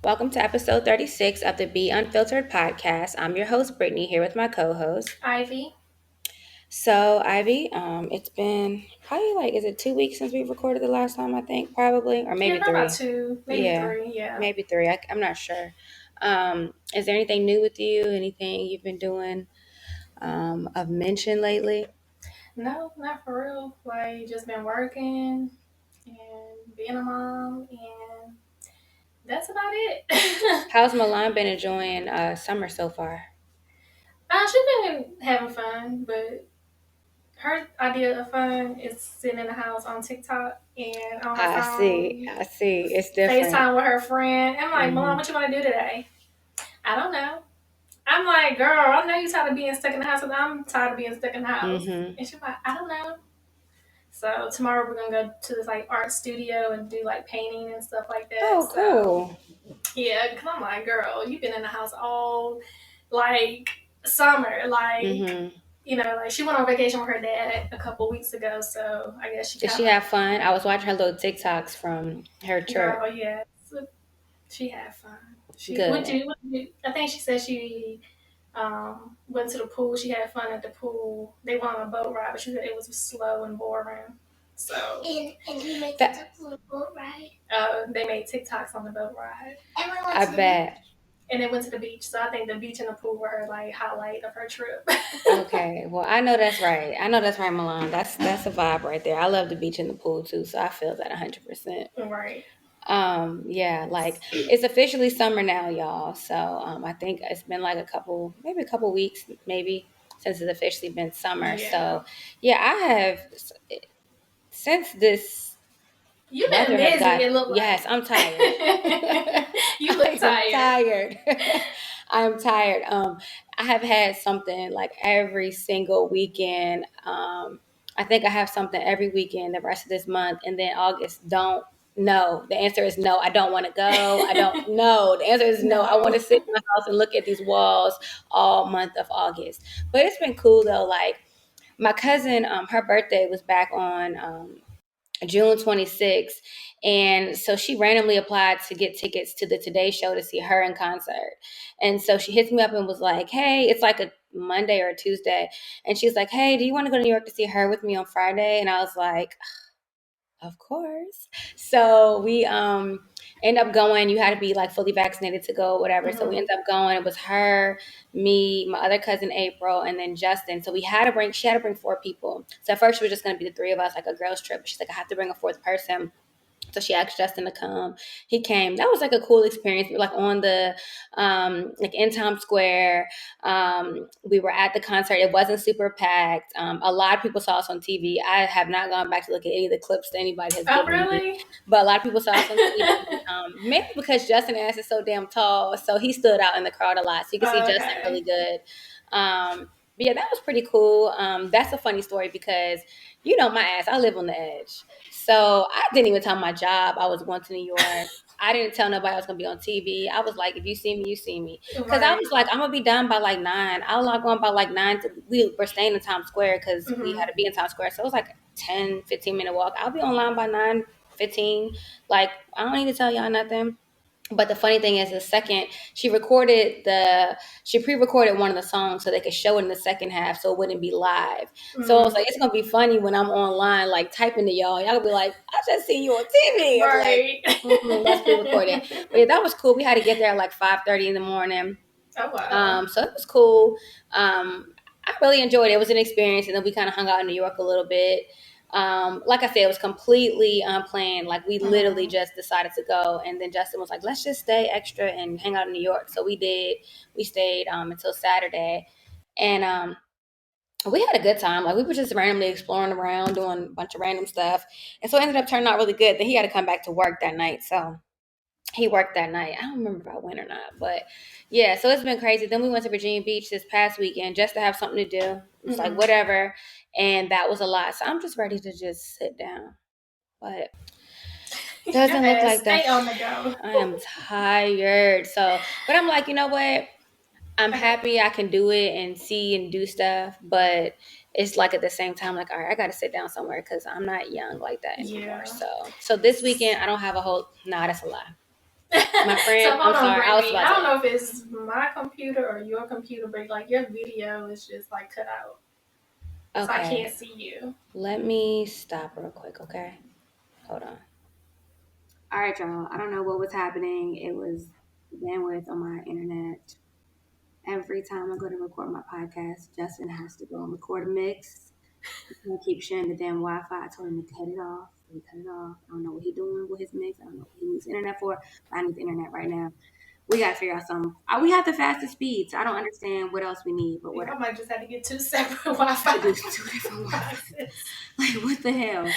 Welcome to episode 36 of the Be Unfiltered podcast. I'm your host, Brittany, here with my co-host. Ivy. So, Ivy, it's been probably is it 2 weeks since we recorded the last time, I think, probably, or maybe About 3. 2, maybe 3, yeah. Maybe 3. I'm not sure. Is there anything new with you? Anything you've been doing of mention lately? No, not for real. Just been working and being a mom, and that's about it. How's Milan been enjoying summer so far? She's been having fun, but her idea of fun is sitting in the house on TikTok and on her I see. phone, It's different. FaceTime with her friend. I'm like, Mom, Mm-hmm. what you want to do today? I don't know. I'm like, girl, I know you're tired of being stuck in the house, and I'm tired of being stuck in the house. Mm-hmm. And she's like, I don't know. So tomorrow we're gonna go to this art studio and do painting and stuff like that. Oh, cool. So yeah, because I'm like, girl, you've been in the house all summer, Mm-hmm. she went on vacation with her dad a couple weeks ago. So I guess Did she have fun? I was watching her little TikToks from her trip. Girl, yeah, she had fun. She Good. went to. I think she said she went to the pool. She had fun at the pool. They went on a boat ride, but she said it was slow and boring. So and we made TikToks on the boat ride. They made TikToks on the boat ride. And we went I to the bet. beach. And they went to the beach. So I think the beach and the pool were her highlight of her trip. Okay. Well, I know that's right. Milan. That's a vibe right there. I love the beach and the pool too, so I feel that 100%. Right. Yeah, it's officially summer now, y'all. So I think it's been maybe a couple weeks, maybe since it's officially been summer. Yeah. So yeah, I have since this. You've been busy. It looked like. Yes, I'm tired. You look tired. I'm tired. I have had something every single weekend. I think I have something every weekend the rest of this month, and then August. Don't know. The answer is no. I don't want to go. I don't know. The answer is no. I want to sit in my house and look at these walls all month of August. But it's been cool though. My cousin, her birthday was back on June 26th. And so she randomly applied to get tickets to the Today Show to see her in concert. And so she hits me up and was like, hey, it's like a Monday or a Tuesday. And she's like, hey, do you want to go to New York to see her with me on Friday? And I was like, of course. So we end up going. You had to be fully vaccinated to go, whatever. Mm-hmm. So we ended up going. It was her, me, my other cousin April, and then Justin. So she had to bring 4 people. So at first she was just gonna be the 3 of us, like a girls trip. But she's like, I have to bring a 4th person. So she asked Justin to come. He came. That was a cool experience. We were on the in Times Square. We were at the concert. It wasn't super packed. A lot of people saw us on TV. I have not gone back to look at any of the clips that anybody has given me. But a lot of people saw us on TV. Maybe because Justin ass is so damn tall, so he stood out in the crowd a lot. So you can see Justin really good. But yeah, that was pretty cool. That's a funny story because my ass, I live on the edge. So I didn't even tell my job I was going to New York. I didn't tell nobody I was going to be on TV. I was like, if you see me, you see me. Because I was like, I'm going to be done by 9. I'll log on by 9. We were staying in Times Square because we had to be in Times Square. So it was 10, 15-minute walk. I'll be online by 9:15. I don't need to tell y'all nothing. But the funny thing is, the second she pre-recorded one of the songs so they could show it in the second half, so it wouldn't be live. Mm-hmm. So I was like, it's gonna be funny when I'm online, typing to y'all. Y'all be like, I just seen you on TV. Right. That's pre-recorded. But yeah, that was cool. We had to get there at 5:30 in the morning. Oh wow. So it was cool. I really enjoyed it. It was an experience, and then we kind of hung out in New York a little bit. Like I said, it was completely unplanned. We literally just decided to go. And then Justin was like, let's just stay extra and hang out in New York. So we did. We stayed until Saturday. And we had a good time. We were just randomly exploring around, doing a bunch of random stuff. And so it ended up turning out really good. Then he had to come back to work that night. So he worked that night. I don't remember if I went or not. But yeah, so it's been crazy. Then we went to Virginia Beach this past weekend just to have something to do. It's whatever. And that was a lot. So I'm just ready to just sit down. But it doesn't look like that. Stay on the go. I am tired. But I'm like, you know what? I'm happy I can do it and see and do stuff. But it's at the same time, all right, I got to sit down somewhere because I'm not young like that anymore. Yeah. So this weekend, I don't have a whole, that's a lie. My friend, So hold I'm on, sorry, I was Brittany. about I don't to. know if it's my computer or your computer, but like your video is just like cut out, so I Okay, can't see you. let me stop real quick, okay? Hold on. All right, y'all. I don't know what was happening. It was bandwidth on my internet. Every time I go to record my podcast, Justin has to go and record a mix. He can't keep sharing the damn Wi-Fi. I told him to cut it off. He cut it off. I don't know what he's doing with his mix. I don't know what he needs internet for. But I need the internet right now. We gotta figure out something. We have the fastest speeds. I don't understand what else we need, but I whatever. might just have to get two separate Wi-Fi. Do two different Wi-Fi. Like what the hell?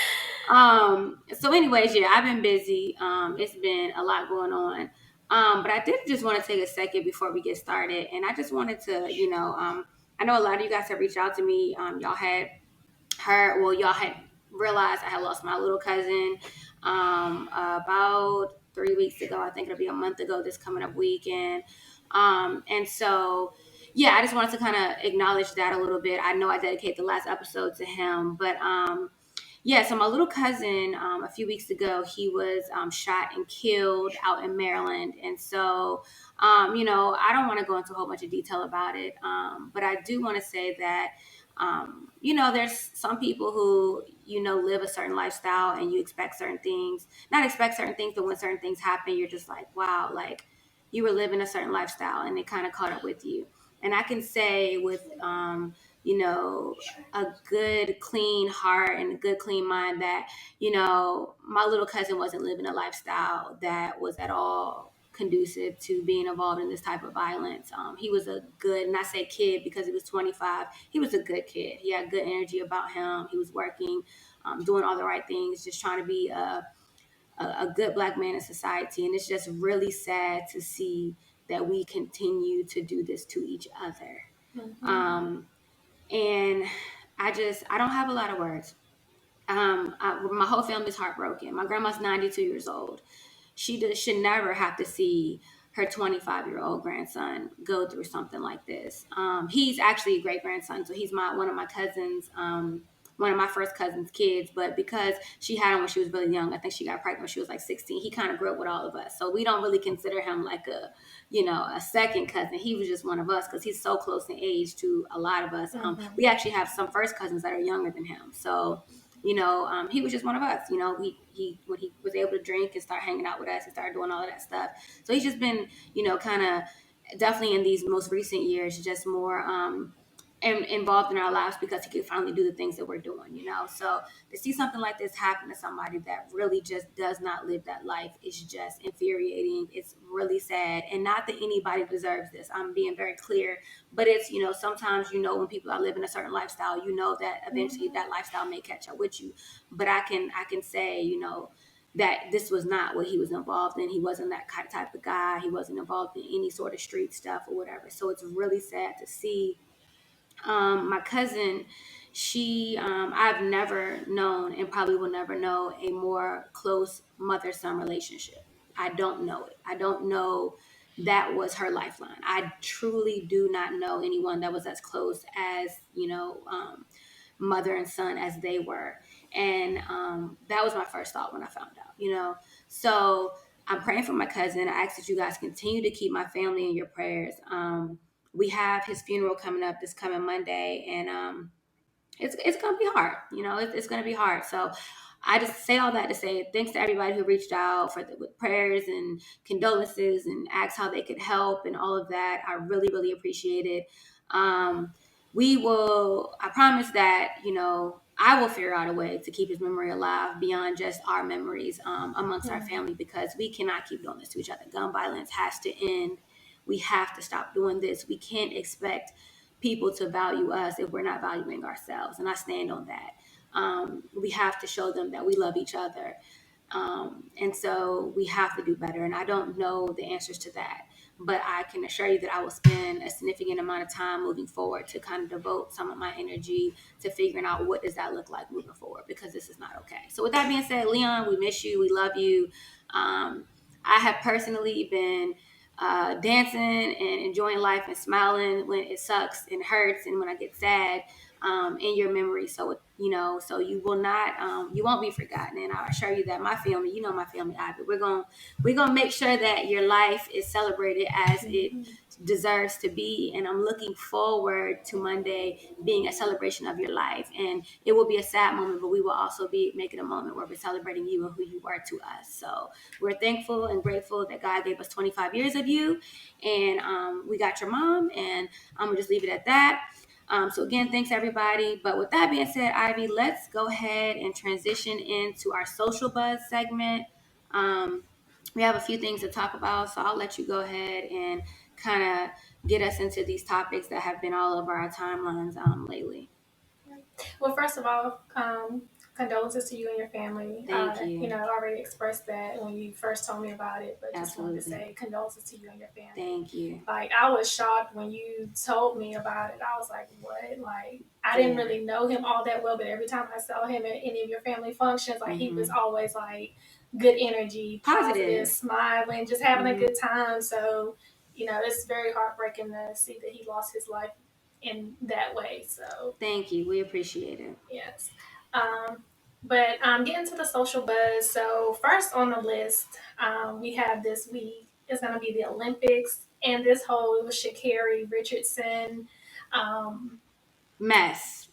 So anyways, yeah, I've been busy. It's been a lot going on. But I did just want to take a second before we get started. And I just wanted to, I know a lot of you guys have reached out to me. Y'all had realized I had lost my little cousin about 3 weeks ago. I think it'll be a month ago this coming up weekend. And so, yeah, I just wanted to kind of acknowledge that a little bit. I know I dedicated the last episode to him, but yeah, so my little cousin, a few weeks ago, he was shot and killed out in Maryland. And so, I don't want to go into a whole bunch of detail about it, but I do want to say that, there's some people who, live a certain lifestyle and you expect certain things, not expect certain things, but when certain things happen, you're just like, wow, like you were living a certain lifestyle and it kind of caught up with you. And I can say with, a good, clean heart and a good, clean mind that, my little cousin wasn't living a lifestyle that was at all conducive to being involved in this type of violence. He was a good, and I say kid because he was 25. He was a good kid. He had good energy about him. He was working, doing all the right things, just trying to be a good Black man in society. And it's just really sad to see that we continue to do this to each other. Mm-hmm. And I don't have a lot of words. My whole family's heartbroken. My grandma's 92 years old. Should never have to see her 25-year-old grandson go through something like this. He's actually a great grandson, so he's one of my cousins, one of my first cousin's kids. But because she had him when she was really young, I think she got pregnant when she was like 16. He kind of grew up with all of us, so we don't really consider him like a second cousin. He was just one of us because he's so close in age to a lot of us. We actually have some first cousins that are younger than him, so he was just one of us. He when he was able to drink and start hanging out with us and started doing all of that stuff. So he's just been, kind of definitely in these most recent years, just more involved in our lives because he could finally do the things that we're doing. So to see something like this happen to somebody that really just does not live that life is just infuriating. It's really sad, and not that anybody deserves this. I'm being very clear, but it's, sometimes, when people are living a certain lifestyle, that eventually that lifestyle may catch up with you. But I can say, that this was not what he was involved in. He wasn't that type of guy. He wasn't involved in any sort of street stuff or whatever. So it's really sad to see. My cousin, I've never known and probably will never know a more close mother-son relationship. I don't know it. I don't know that was her lifeline. I truly do not know anyone that was as close as, mother and son as they were. And that was my first thought when I found out. So I'm praying for my cousin. I ask that you guys continue to keep my family in your prayers. We have his funeral coming up this coming Monday, and it's gonna be hard. It's gonna be hard. So I just say all that to say thanks to everybody who reached out with prayers and condolences and asked how they could help and all of that. I really, really appreciate it. I promise that, I will figure out a way to keep his memory alive beyond just our memories amongst our family, because we cannot keep doing this to each other. Gun violence has to end. We have to stop doing this. We can't expect people to value us if we're not valuing ourselves. And I stand on that. We have to show them that we love each other. And so we have to do better. And I don't know the answers to that, but I can assure you that I will spend a significant amount of time moving forward to kind of devote some of my energy to figuring out what does that look like moving forward, because this is not okay. So with that being said, Leon, we miss you. We love you. I have personally been dancing and enjoying life and smiling when it sucks and hurts and when I get sad. in your memory. So, so you will not, you won't be forgotten. And I assure you that my family, my family, Ivy, we're going to make sure that your life is celebrated as it deserves to be. And I'm looking forward to Monday being a celebration of your life. And it will be a sad moment, but we will also be making a moment where we're celebrating you and who you are to us. So we're thankful and grateful that God gave us 25 years of you. And we got your mom, and I'm going to just leave it at that. So again, thanks everybody. But with that being said, Ivy, let's go ahead and transition into our social buzz segment. We have a few things to talk about, so I'll let you go ahead and kind of get us into these topics that have been all over our timelines lately. Well, first of all, condolences to you and your family. Thank you. I already expressed that when you first told me about it, but just Absolutely. wanted to say condolences to you and your family. Thank you. Like, I was shocked when you told me about it. I was like, what? Like, I didn't really know him all that well, but every time I saw him at any of your family functions, like, he was always like good energy, positive, smiling, just having a good time. So, it's very heartbreaking to see that he lost his life in that way. So thank you, we appreciate it. Yes. But getting to the social buzz. So first on the list, we have this week is going to be the Olympics, and this whole Sha'Carri Richardson mess,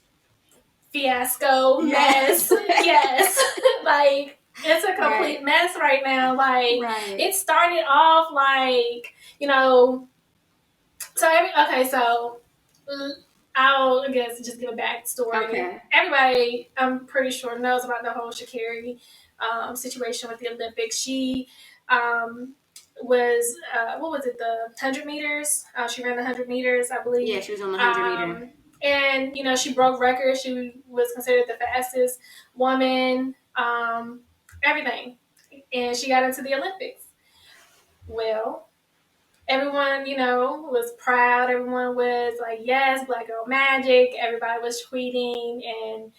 fiasco, mess. Yes. Like, it's a complete mess right now. Like, it started off like, so I'll, just give a backstory. Okay. Everybody, I'm pretty sure, knows about the whole Sha'Carri situation with the Olympics. She was, what was it, the 100 meters? She ran the 100 meters, I believe. Yeah, she was on the 100 meter. And, she broke records. She was considered the fastest woman, everything. And she got into the Olympics. Well, everyone, was proud. Everyone was like, yes, Black Girl Magic. Everybody was tweeting and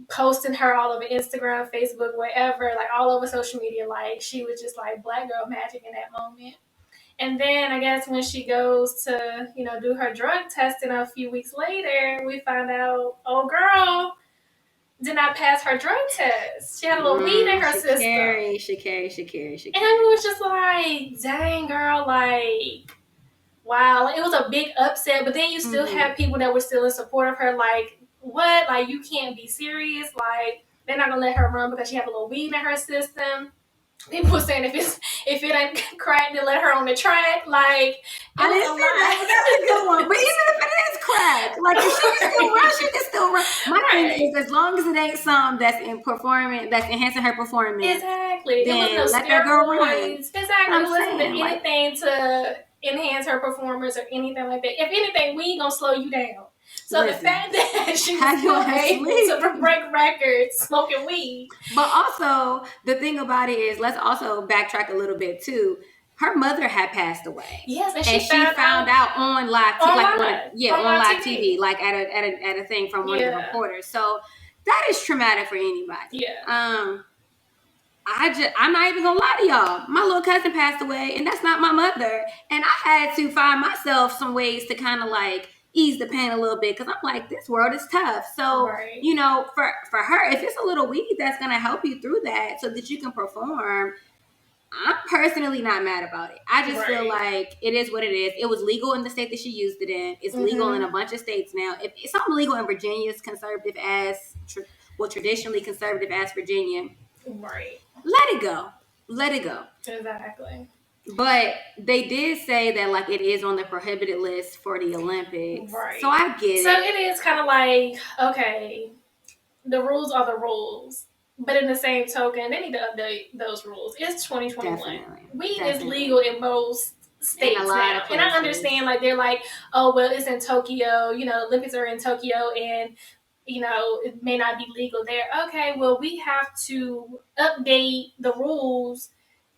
posting her all over Instagram, Facebook, wherever, like all over social media. Like, she was just like Black Girl Magic in that moment. And then I guess when she goes to, do her drug testing a few weeks later, we find out, oh, girl did not pass her drug test. She had a little weed in her system. Sha'Carri. And it was just like, dang, girl, like, wow. Like, it was a big upset, but then you still have people that were still in support of her. Like, what? Like, you can't be serious. Like, they're not going to let her run because she had a little weed in her system. People were saying if it ain't crack, then let her on the track. Like, I didn't say that. That's a good one. But even if it is crack, like, if she can still run, she can still run. My thing is, as long as it ain't something that's enhancing her performance. Exactly. Then let that girl run. Exactly. It wasn't anything to enhance her performance or anything like that. If anything, we ain't gonna slow you down. So the fact that she was still able to break records smoking weed. But also, the thing about it is, let's also backtrack a little bit too. Her mother had passed away. Yes, and she found out on live TV, like at a thing from one of the reporters. So that is traumatic for anybody. Yeah. I'm not even gonna lie to y'all. My little cousin passed away, and that's not my mother. And I had to find myself some ways to kind of like ease the pain a little bit, because I'm like, this world is tough. So for her, if it's a little weed that's gonna help you through that so that you can perform, I'm personally not mad about it. I just feel like it is what it is. It was legal in the state that she used it in. It's legal in a bunch of states now. If it's something legal in Virginia, it's conservative as traditionally conservative as Virginia. Right. Let it go. Exactly. But they did say that, like, it is on the prohibited list for the Olympics. Right. So I get it. So it is kind of like, okay, the rules are the rules. But in the same token, they need to update those rules. It's 2021. Definitely. Weed is legal in most states now. And I understand, like, they're like, oh, well, it's in Tokyo. Olympics are in Tokyo, and it may not be legal there. Okay, well, we have to update the rules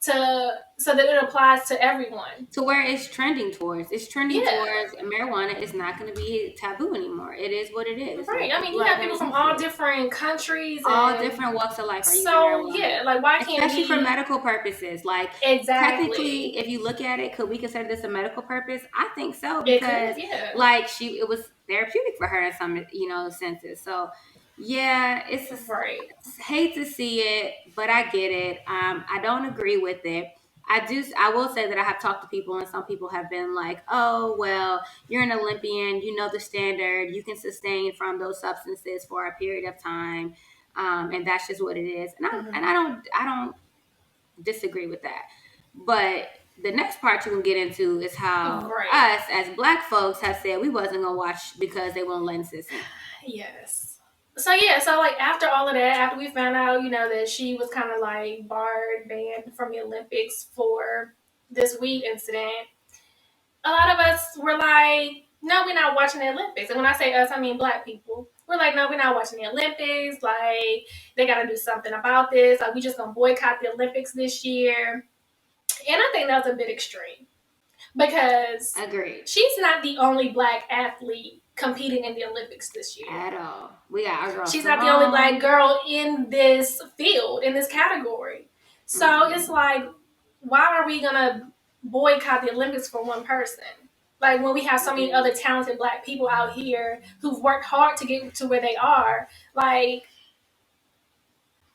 so that it applies to everyone. To where it's trending towards. It's trending Yeah. towards marijuana is not going to be taboo anymore. It is what it is. Right. Like, I mean, you got people from all different countries. all And different walks of life are using so, marijuana. yeah, like, why can't Especially we... for medical purposes. Like, Exactly. technically, if you look at it, could we consider this a medical purpose? I think so, because, It could, yeah. like, it was therapeutic for her in some, senses. So, yeah, it's just, right. hate to see it, but I get it. I don't agree with it. I will say that I have talked to people, and some people have been like, oh, well, you're an Olympian, you know the standard, you can sustain from those substances for a period of time, and that's just what it is. And I don't disagree with that. But the next part you can get into is how us as Black folks have said we wasn't gonna watch because they won't let sis in. Yes. So yeah, so like after all of that, after we found out, that she was kind of like banned from the Olympics for this weed incident, a lot of us were like, no, we're not watching the Olympics. And when I say us, I mean Black people. We're like, no, we're not watching the Olympics. Like, they got to do something about this. Like, we just gonna boycott the Olympics this year. And I think that was a bit extreme, because Agreed. She's not the only Black athlete competing in the Olympics this year at all. We got our girl. She's not the only Black girl in this field, in this category. So it's like, why are we gonna boycott the Olympics for one person? Like, when we have so many other talented Black people out here who've worked hard to get to where they are, like,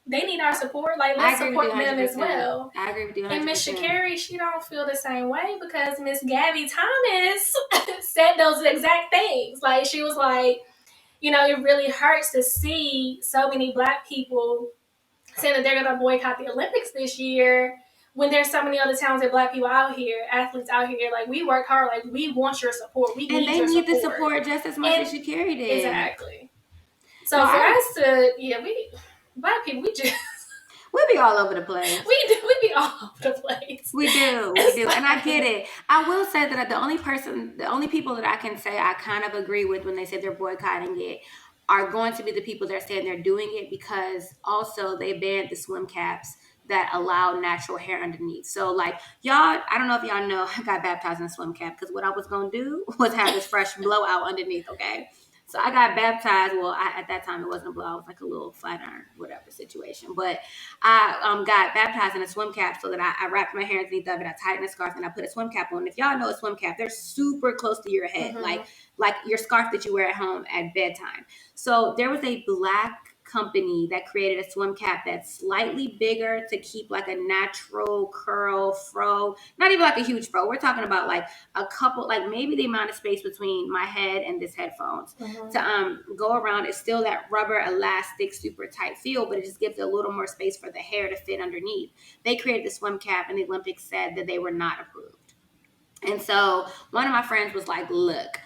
they need our support. Like, let's support them as well. I agree with you 100%. And Miss Sha'Carri, she don't feel the same way, because Miss Gabby Thomas said those exact things. Like, she was like, it really hurts to see so many Black people saying that they're going to boycott the Olympics this year, when there's so many other talented Black people out here, athletes out here. Like, we work hard. Like, we want your support. We need your support. And they need the support just as much as Sha'Carri did. Exactly. So for us to, Black people, we be all over the place. We be all over the place. We do. And I get it. I will say that the only people that I can say I kind of agree with when they say they're boycotting it are going to be the people that are saying they're doing it because also they banned the swim caps that allow natural hair underneath. So, like, y'all, I don't know if y'all know, I got baptized in a swim cap because what I was going to do was have this fresh blowout underneath, okay? So I got baptized. Well, at that time, it wasn't a blowout. It was like a little flat iron, whatever situation. But I got baptized in a swim cap so that I wrapped my hair underneath of it. I tightened a scarf and I put a swim cap on. If y'all know a swim cap, they're super close to your head, like your scarf that you wear at home at bedtime. So there was a Black company that created a swim cap that's slightly bigger to keep like a natural curl fro, not even like a huge fro. We're talking about like a couple, like maybe the amount of space between my head and this headphones to go around. It's still that rubber elastic super tight feel, but it just gives it a little more space for the hair to fit underneath. They created the swim cap and the Olympics said that they were not approved. And so one of my friends was like, look,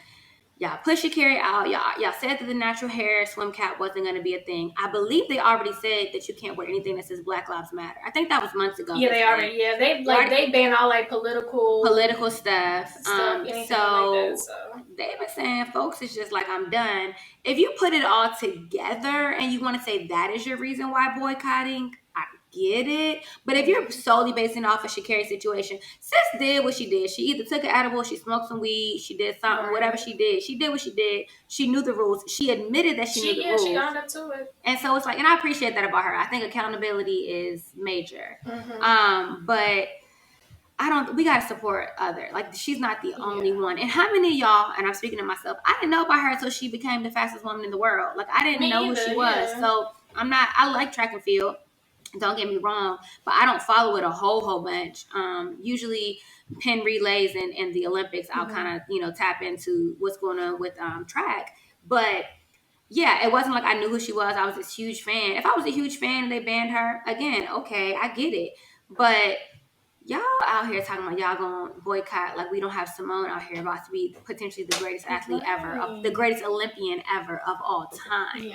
y'all push Sha'Carri out. Y'all said that the natural hair swim cap wasn't going to be a thing. I believe they already said that you can't wear anything that says Black Lives Matter. I think that was months ago. Yeah, they already. Yeah, they banned all like political stuff. So like that, so they've been saying, folks, it's just like, I'm done. If you put it all together and you want to say that is your reason why boycotting, I get it. But if you're solely basing off of Sha'Carri's situation, sis did what she did. She either took an edible, she smoked some weed, she did something, whatever she did. She did what she did. She knew the rules. She admitted that she knew the rules. She owned up to it. And so it's like, and I appreciate that about her. I think accountability is major. But we got to support like, she's not the only one. And how many of y'all, and I'm speaking to myself, I didn't know about her until she became the fastest woman in the world. Like, I didn't know who she was. So I like track and field. Don't get me wrong, but I don't follow it a whole bunch. Usually pin relays and the Olympics, I'll kind of, tap into what's going on with track. But yeah, it wasn't like I knew who she was. I was this huge fan. If I was a huge fan and they banned her, again, okay, I get it. But y'all out here talking about y'all going to boycott, like we don't have Simone out here about to be potentially the greatest athlete ever, the greatest Olympian ever of all time.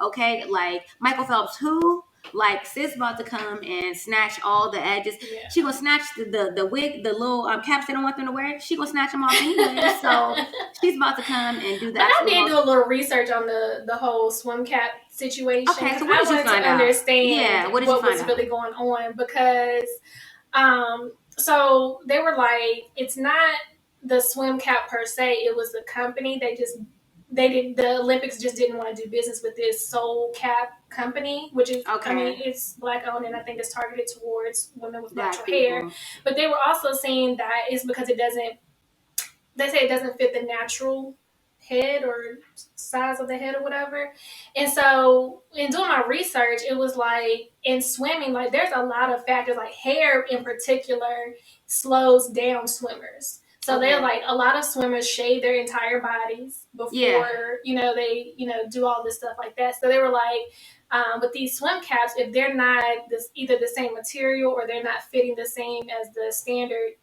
Okay, like Michael Phelps, who? Like sis about to come and snatch all the edges. Yeah. She gonna snatch the wig, the little caps they don't want them to wear. She gonna snatch them off anyway. So she's about to come and do the But I absolute did most. do a little research on the whole swim cap situation. Okay, so I what did you wanted to find out? understand Yeah, what did you what find was out? really going on because so they were like, it's not the swim cap per se, it was the company. The Olympics just didn't want to do business with this Soul Cap company, which is, I mean, Okay, it's black owned and I think it's targeted towards women with black natural hair. people. But they were also saying that it's because they say it doesn't fit the natural head or size of the head or whatever. And so in doing my research, it was like in swimming, like there's a lot of factors, like hair in particular slows down swimmers. So Okay. they're like, a lot of swimmers shave their entire bodies before, they, do all this stuff like that. So they were like, with these swim caps, if they're not either the same material or they're not fitting the same as the standard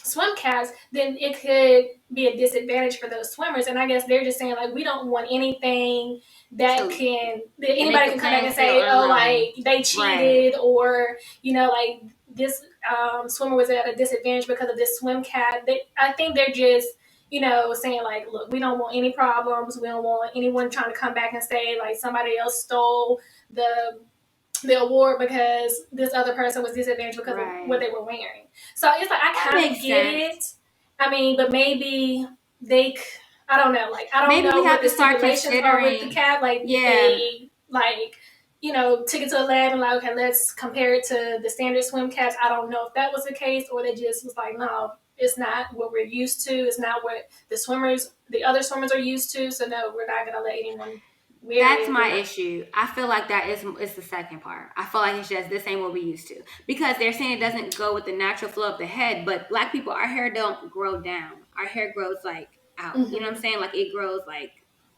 swim caps, then it could be a disadvantage for those swimmers. And I guess they're just saying, like, we don't want anything that anybody can come back and say, oh, like they cheated, or like this swimmer was at a disadvantage because of this swim cap. I think they're just saying, like, look, we don't want any problems. We don't want anyone trying to come back and say, like, somebody else stole the award because this other person was disadvantaged because of what they were wearing. So it's like, I kind of get it. I mean, but maybe I don't know. Like, I don't know what the stipulations are with the cap. Like, they, like, took it to a lab and like, okay, let's compare it to the standard swim caps. I don't know if that was the case, or they just was like, no, it's not what we're used to. It's not what the other swimmers are used to. So no, we're not going to let anyone. That's my issue. I feel like that is the second part. I feel like it's just, this ain't what we used to, because they're saying it doesn't go with the natural flow of the head. But black people, our hair don't grow down. Our hair grows like out. Mm-hmm. You know what I'm saying? Like, it grows like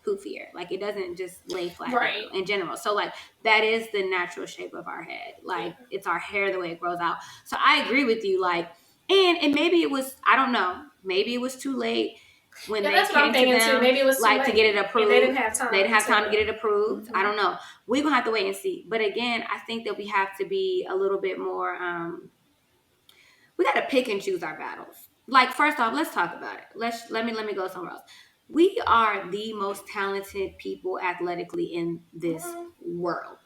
poofier. Like, it doesn't just lay flat in general. So like, that is the natural shape of our head. Like, it's our hair, the way it grows out. So I agree with you. Like, and maybe it was, I don't know, maybe it was too late when they came to them, maybe it was like, to get it approved. They didn't have time. They didn't have time to get it approved. Mm-hmm. I don't know. We're gonna have to wait and see. But again, I think that we have to be a little bit more. We got to pick and choose our battles. Like, first off, let's talk about it. Let me go somewhere else. We are the most talented people athletically in this world.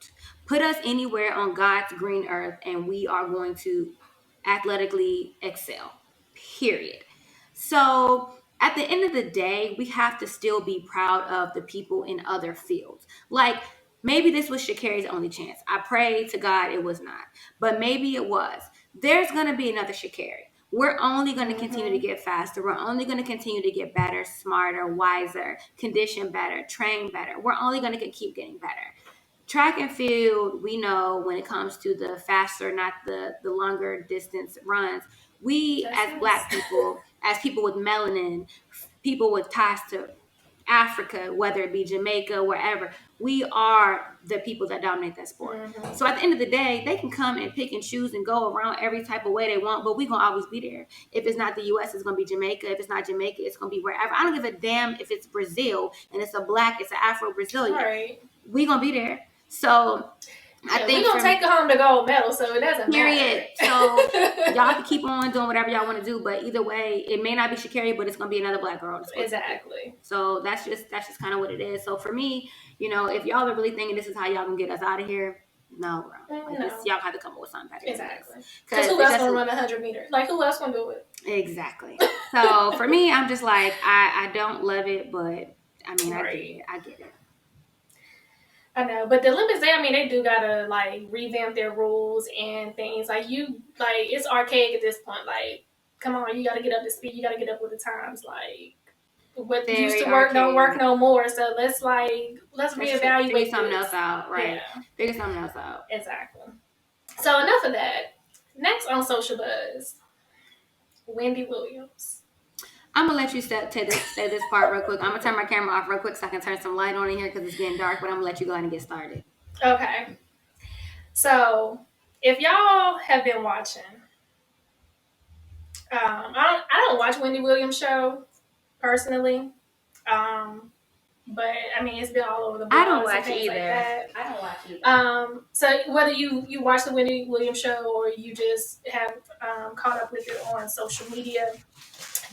Put us anywhere on God's green earth, and we are going to athletically excel. Period. So at the end of the day, we have to still be proud of the people in other fields. Like, maybe this was Sha'Carri's only chance. I pray to God it was not, but maybe it was. There's going to be another Sha'Carri. We're only going to continue to get faster. We're only going to continue to get better, smarter, wiser, condition better, train better. We're only going to keep getting better. Track and field, we know when it comes to the faster, not the longer distance runs, we as Black people, as people with melanin, people with ties to Africa, whether it be Jamaica, wherever, we are the people that dominate that sport. Mm-hmm. So at the end of the day, they can come and pick and choose and go around every type of way they want, but we're going to always be there. If it's not the U.S., it's going to be Jamaica. If it's not Jamaica, it's going to be wherever. I don't give a damn if it's Brazil and it's it's an Afro-Brazilian. Right. We're going to be there. So I think we're going to take home the gold medal, so it doesn't matter. So y'all can keep on doing whatever y'all want to do, but either way, it may not be Sha'Carri, but it's going to be another Black girl. Exactly. So that's just kind of what it is. So for me, if y'all are really thinking this is how y'all can get us out of here, no, bro. Like, this, y'all have to come up with something better. Exactly. Because who else going to run 100 meters? Like, who else going to do it? Exactly. So for me, I'm just like, I don't love it, but I mean, I get it. I know, but the Olympics, they do gotta like revamp their rules and things. Like, it's archaic at this point. Like, come on, you gotta get up to speed. You gotta get up with the times. Like, what used to work don't work no more. So let's reevaluate. Figure something else out, right? Yeah. Figure something else out. Exactly. So enough of that. Next on Social Buzz, Wendy Williams. I'm going to let you say this part real quick. I'm going to turn my camera off real quick so I can turn some light on in here because it's getting dark, but I'm going to let you go ahead and get started. Okay. So, if y'all have been watching, I don't watch Wendy Williams' show, personally. But I mean, it's been all over the blogs. I don't watch and things either. Like that. I don't watch either. So whether you watch the Wendy Williams show or you just have caught up with it on social media,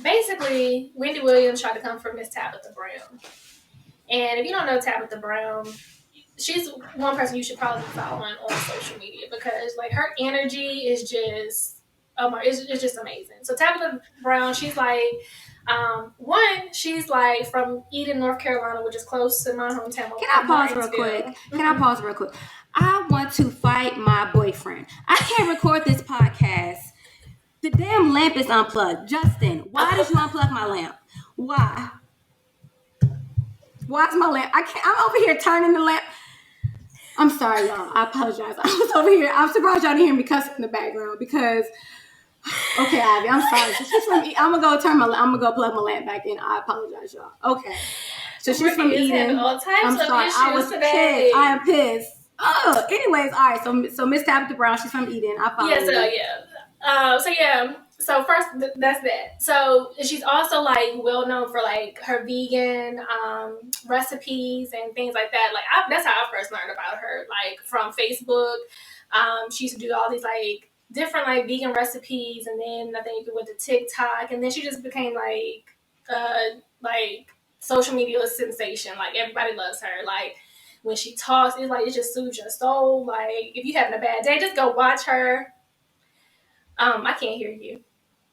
basically Wendy Williams tried to come for Miss Tabitha Brown. And if you don't know Tabitha Brown, she's one person you should probably be following on social media because like her energy is just it's just amazing. So Tabitha Brown, she's like she's like from Eden, North Carolina, which is close to my hometown. Can I pause real quick? I want to fight my boyfriend. I can't record this podcast. The damn lamp is unplugged. Justin, why did you unplug my lamp? Why? Why is my lamp? I'm over here turning the lamp. I'm sorry, y'all. I apologize. I was over here. I'm surprised y'all didn't hear me cussing in the background because. Okay, Ivy, I'm sorry. I'm gonna go plug my lamp back in. I apologize, y'all. Okay. So she's from Eden. All types I'm sorry. Of I was today. pissed. I am pissed. Oh, anyways, all right. So Miss Tabitha Brown, she's from Eden. I follow her. So first, that's that. So she's also like well known for like her vegan recipes and things like that. Like that's how I first learned about her, like from Facebook. She used to do all these like different like vegan recipes, and then I think it went to TikTok, and then she just became like social media sensation. Like everybody loves her. Like when she talks, it's like it just soothes your soul. Like if you're having a bad day, just go watch her. I can't hear you.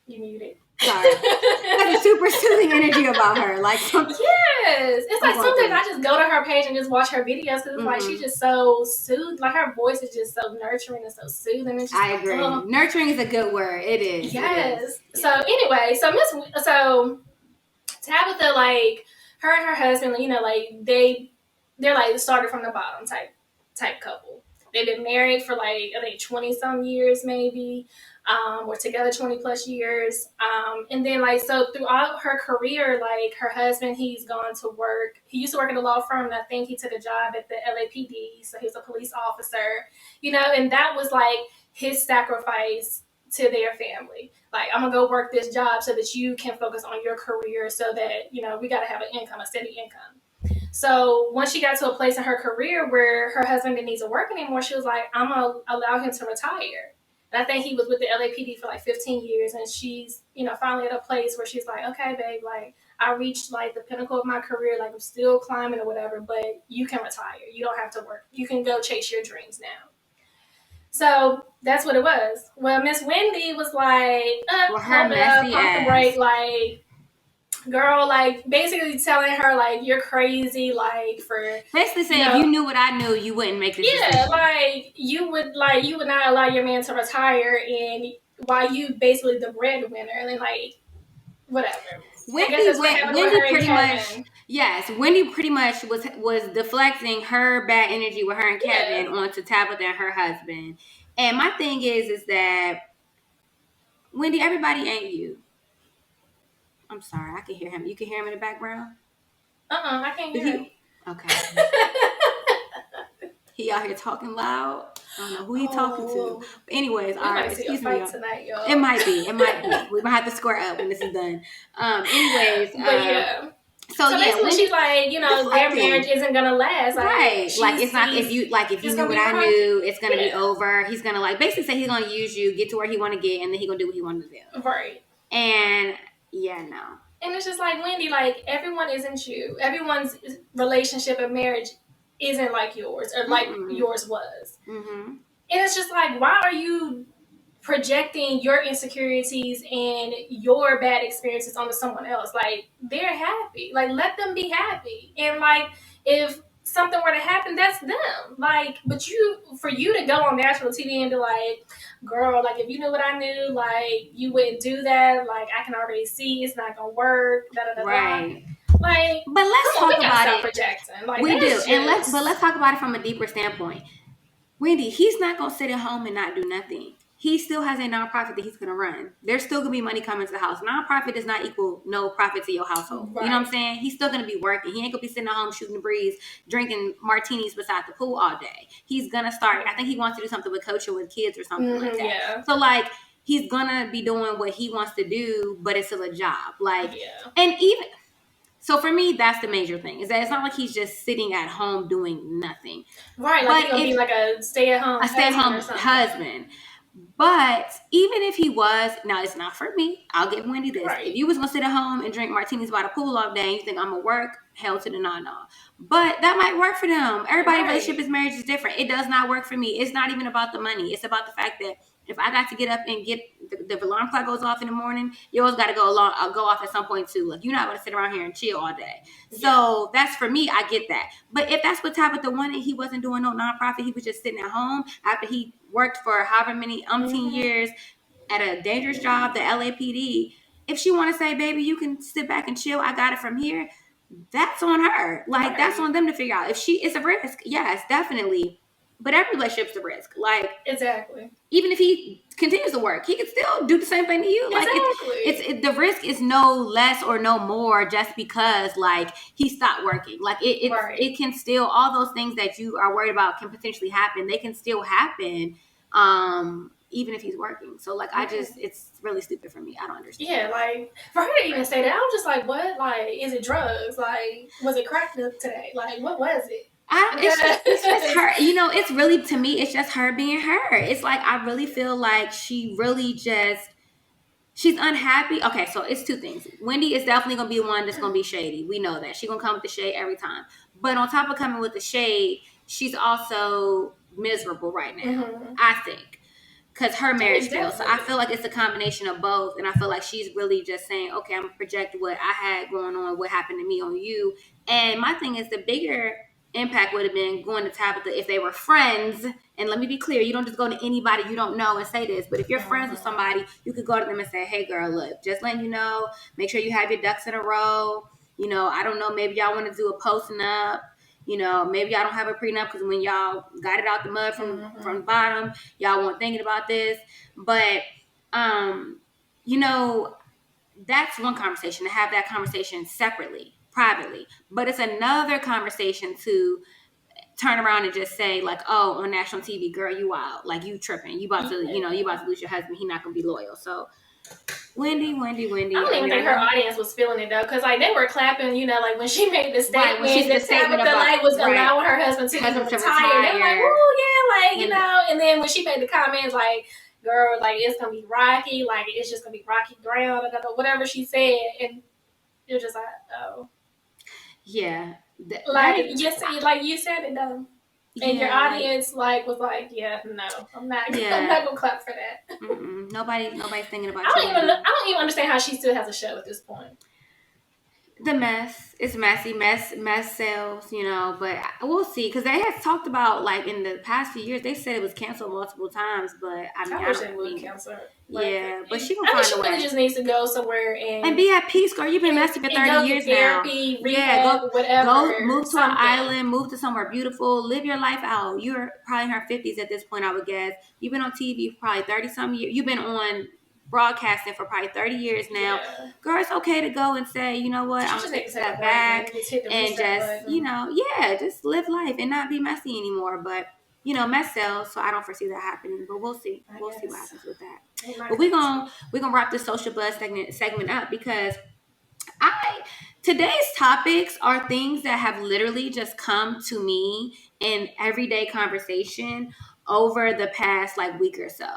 You muted. Sorry. There's a super soothing energy about her. Like yes, it's like sometimes I just go to her page and just watch her videos because it's like she's just so soothing. Like her voice is just so nurturing and so soothing. And I agree. Nurturing is a good word. It is. Yes. It is. So anyway, so Tabitha, like her and her husband, you know, like they're like started from the bottom type couple. They've been married for like I think 20 some years maybe. We're together 20 plus years. And then like, so throughout her career, like her husband, he's gone to work. He used to work at a law firm and I think he took a job at the LAPD. So he was a police officer, you know, and that was like his sacrifice to their family. Like, I'm gonna go work this job so that you can focus on your career so that, you know, we got to have an income, a steady income. So once she got to a place in her career where her husband didn't need to work anymore, she was like, I'm gonna allow him to retire. And I think he was with the LAPD for like 15 years. And she's, you know, finally at a place where she's like, okay, babe, like I reached like the pinnacle of my career. Like I'm still climbing or whatever, but you can retire. You don't have to work. You can go chase your dreams now. So that's what it was. Well, Miss Wendy was like, pump the brake, like, girl, like basically telling her like you're crazy, like for basically saying if you knew what I knew, you wouldn't make this decision. Like you would not allow your man to retire, and while you basically the breadwinner, and then like whatever. Wendy pretty much Wendy pretty much was deflecting her bad energy with her and Kevin onto Tabitha and her husband. And my thing is that Wendy, everybody ain't you. I'm sorry, I can hear him. You can hear him in the background? I can't hear him. Okay. He out here talking loud. I don't know who he talking to. But anyways, all right, excuse me. Tonight, y'all. It might be. We might have to square up when this is done. Anyways. So basically she's like, you know, their marriage isn't gonna last. Like, right. Like it's not if you knew what I knew, it's gonna be over. He's gonna like basically say he's gonna use you, get to where he wanna get, and then he's gonna do what he wanna do. Right. And no. And it's just like, Wendy, like everyone isn't you. Everyone's relationship and marriage isn't like yours or like yours was. Mm-hmm. And it's just like, why are you projecting your insecurities and your bad experiences onto someone else? Like, they're happy. Like, let them be happy. And like, if something were to happen, that's them. Like, but for you to go on national TV and be like, girl, like if you knew what I knew, like you wouldn't do that. Like I can already see it's not gonna work. Right. Like, but let's talk about it. Projecting. Like, we do, and let's talk about it from a deeper standpoint. Wendy, he's not gonna sit at home and not do nothing. He still has a nonprofit that he's gonna run. There's still gonna be money coming to the house. Nonprofit does not equal no profit to your household. Right. You know what I'm saying? He's still gonna be working. He ain't gonna be sitting at home shooting the breeze, drinking martinis beside the pool all day. He's gonna start. I think he wants to do something with coaching with kids or something like that. Yeah. So like, he's gonna be doing what he wants to do, but it's still a job. Like, and even. So for me, that's the major thing, is that it's not like he's just sitting at home doing nothing. Right, like he's gonna be like a stay-at-home husband. But even if he was, now it's not for me. I'll give Wendy this. Right. If you was gonna sit at home and drink martinis by the pool all day and you think I'm gonna work, hell to the no. But that might work for them. Everybody's relationship is marriage is different. It does not work for me. It's not even about the money. It's about the fact that if I got to get up and get the alarm clock goes off in the morning, yours got to go off at some point too. Like, you're not going to sit around here and chill all day. So that's for me. I get that. But if that's what Tabitha wanted, he wasn't doing no nonprofit. He was just sitting at home after he worked for however many years at a dangerous job, the LAPD. If she want to say, baby, you can sit back and chill, I got it from here, that's on her. Like, that's on them to figure out. If it's a risk, yes, definitely. But every relationship's a risk. Like, exactly. Even if he continues to work, he can still do the same thing to you. Like, exactly. The risk is no less or no more just because, like, he stopped working. Like, it can still, all those things that you are worried about can potentially happen. They can still happen, even if he's working. So, like, it's really stupid for me. I don't understand. Yeah, like, for her to even say that, I was just like, what? Like, is it drugs? Like, was it crack today? Like, what was it? It's just her. It's really, to me, it's just her being her. It's like, I really feel like she really she's unhappy. Okay, so it's two things. Wendy is definitely going to be one that's going to be shady. We know that. She's going to come with the shade every time. But on top of coming with the shade, she's also miserable right now, I think. Because her marriage failed. So I feel like it's a combination of both. And I feel like she's really just saying, okay, I'm going to project what I had going on, what happened to me on you. And my thing is, the bigger impact would have been going to Tabitha if they were friends. And let me be clear, you don't just go to anybody you don't know and say this. But if you're friends with somebody, you could go to them and say, hey, girl, look, just letting you know, make sure you have your ducks in a row. I don't know, maybe y'all want to do a posting up. Maybe y'all don't have a prenup because when y'all got it out the mud from the bottom, y'all weren't thinking about this. But, that's one conversation, to have that conversation separately, privately. But it's another conversation to turn around and just say, like, oh, on national TV, girl, you wild. Like, you tripping. You about to lose your husband. He not going to be loyal. So, Wendy. I don't even think her audience was feeling it though, because like they were clapping, like when she made the statement, that Tabitha was allowing her husband to retire. They were like, oh yeah, and then when she made the comments like, girl, like it's gonna be rocky, like it's just gonna be rocky ground, whatever she said, and you're just like, oh, yeah, like you said it though. And your audience was like, yeah, no, I'm not gonna clap for that. Nobody's thinking about. I don't even understand how she still has a show at this point. The mess, it's messy. Mess sells, but we'll see, because they had talked about, like, in the past few years, they said it was canceled multiple times, but I wish they would cancel it. Yeah, but she gonna find a way. She really just needs to go somewhere and be at peace, girl. You've been messy for 30 years therapy, now. Go move to an island, move to somewhere beautiful, live your life out. You're probably in her 50s at this point, I would guess. You've been on TV for probably 30-some years. You've been on broadcasting for probably 30 years now. Yeah. Girl, it's okay to go and say, you know what, I'm gonna take a step back and just, just live life and not be messy anymore. But mess sells, so I don't foresee that happening. But we'll see. We'll see what happens with that. But we're gonna wrap this social buzz segment up, because today's topics are things that have literally just come to me in everyday conversation over the past week or so.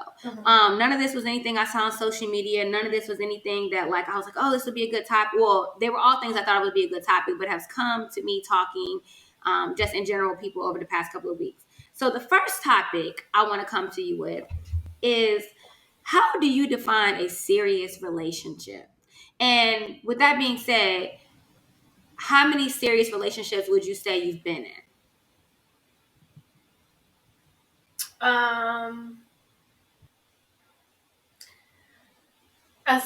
None of this was anything I saw on social media. None of this was anything that I was like, oh, this would be a good topic. Well, they were all things I thought it would be a good topic, but has come to me talking just in general people over the past couple of weeks. So the first topic I want to come to you with is, how do you define a serious relationship? And with that being said, how many serious relationships would you say you've been in?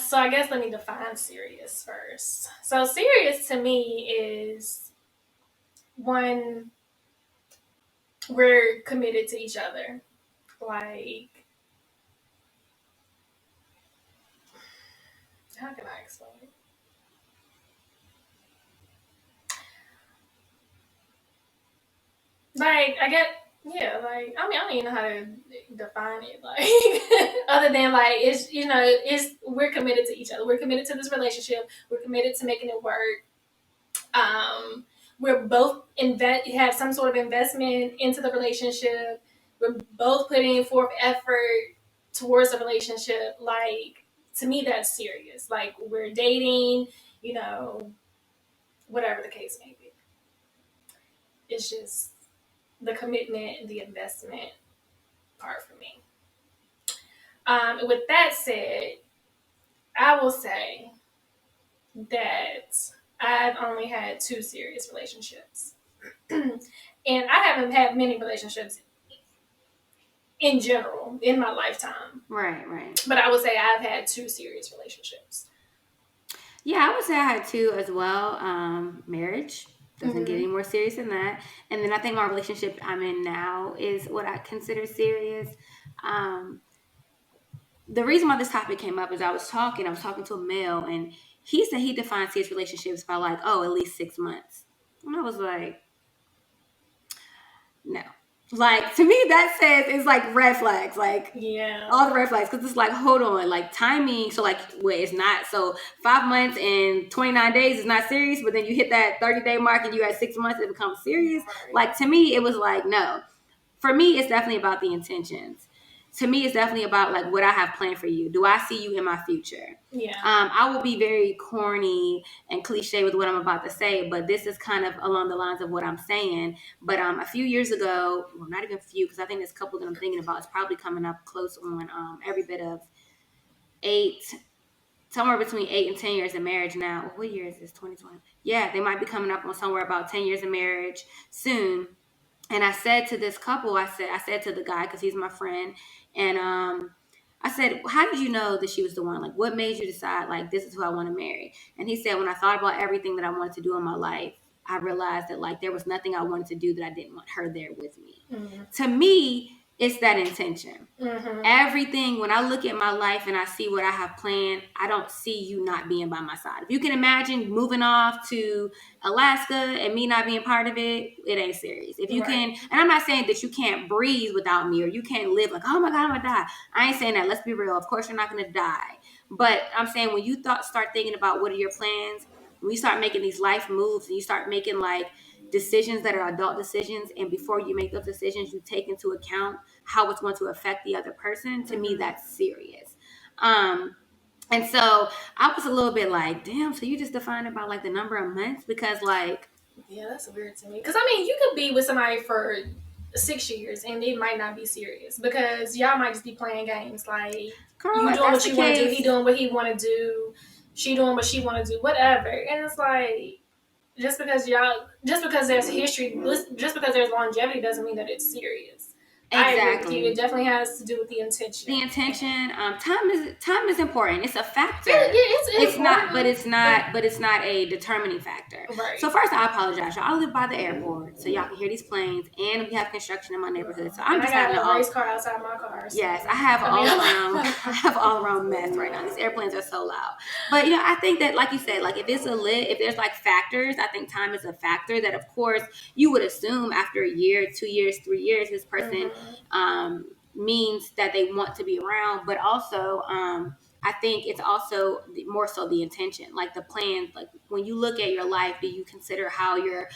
So I guess let me define serious first. So serious to me is when we're committed to each other. Like, how can I explain it? I don't even know how to define it. Other than it's we're committed to each other. We're committed to this relationship. We're committed to making it work. We're both have some sort of investment into the relationship. We're both putting forth effort towards the relationship. Like, to me, that's serious. Like, we're dating, whatever the case may be. It's just the commitment and the investment part for me. With that said, I will say that I've only had 2 serious relationships. And I haven't had many relationships in general in my lifetime. Right. But I would say I've had 2 serious relationships. Yeah, I would say I had 2 as well. Marriage doesn't get any more serious than that. And then I think my relationship I'm in now is what I consider serious. The reason why this topic came up is I was talking to a male, and he said he defines serious relationships by like, at least 6 months. And I was like, no. Like, to me, that says it's like red flags. Like, all the red flags. Because it's like, hold on. Like, timing. So, like, it's not. So, 5 months and 29 days is not serious. But then you hit that 30-day mark and you had 6 months, it becomes serious. Right. Like, to me, it was like, no. For me, it's definitely about the intentions. To me, it's definitely about like what I have planned for you. Do I see you in my future? Yeah. I will be very corny and cliche with what I'm about to say, but this is kind of along the lines of what I'm saying. But a few years ago, well, not even a few, because I think this couple that I'm thinking about is probably coming up close on every bit of 8, somewhere between 8 and 10 years of marriage now. What year is this? 2020? Yeah, they might be coming up on somewhere about 10 years of marriage soon. And I said to this couple, I said to the guy, because he's my friend, and I said, how did you know that she was the one? Like, what made you decide, like, this is who I want to marry? And he said, when I thought about everything that I wanted to do in my life, I realized that, like, there was nothing I wanted to do that I didn't want her there with me. Mm-hmm. To me, it's that intention. Mm-hmm. Everything, when I look at my life and I see what I have planned, I don't see you not being by my side. If you can imagine moving off to Alaska and me not being part of it, it ain't serious. If you can, and I'm not saying that you can't breathe without me or you can't live like, oh my God, I'm gonna die. I ain't saying that. Let's be real. Of course, you're not gonna die. But I'm saying when you start thinking about what are your plans, when you start making these life moves and you start making like decisions that are adult decisions, and before you make those decisions, you take into account how it's going to affect the other person. To me, that's serious. And so I was a little bit like, damn, so you just defined it by like the number of months? Because like, yeah, that's weird to me. Because I mean, you could be with somebody for 6 years and it might not be serious because y'all might just be playing games. Like, girl, you doing what you want to do, he doing what he want to do, she doing what she want to do, whatever. And it's like, just because there's history, just because there's longevity doesn't mean that it's serious. Exactly. I agree with you. It definitely has to do with the intention. The intention. Time is important. It's a factor. Yeah, it's not, but it's not a determining factor. Right. So first, I apologize. Y'all, I live by the airport, so y'all can hear these planes, and we have construction in my neighborhood. So I'm just having a race car outside my car. So. Yes, I have all around mess right now. These airplanes are so loud. But I think that, like you said, like if there's like factors, I think time is a factor that, of course, you would assume after a year, 2 years, 3 years, this person. Means that they want to be around, but also I think it's also more so the intention, like the plan. Like when you look at your life, do you consider how your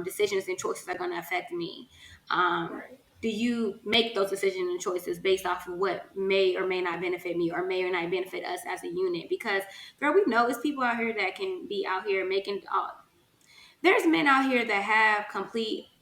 decisions and choices are going to affect me? Do you make those decisions and choices based off of what may or may not benefit me or may or not benefit us as a unit? Because girl, we know it's people out here that can be out here making there's men out here that have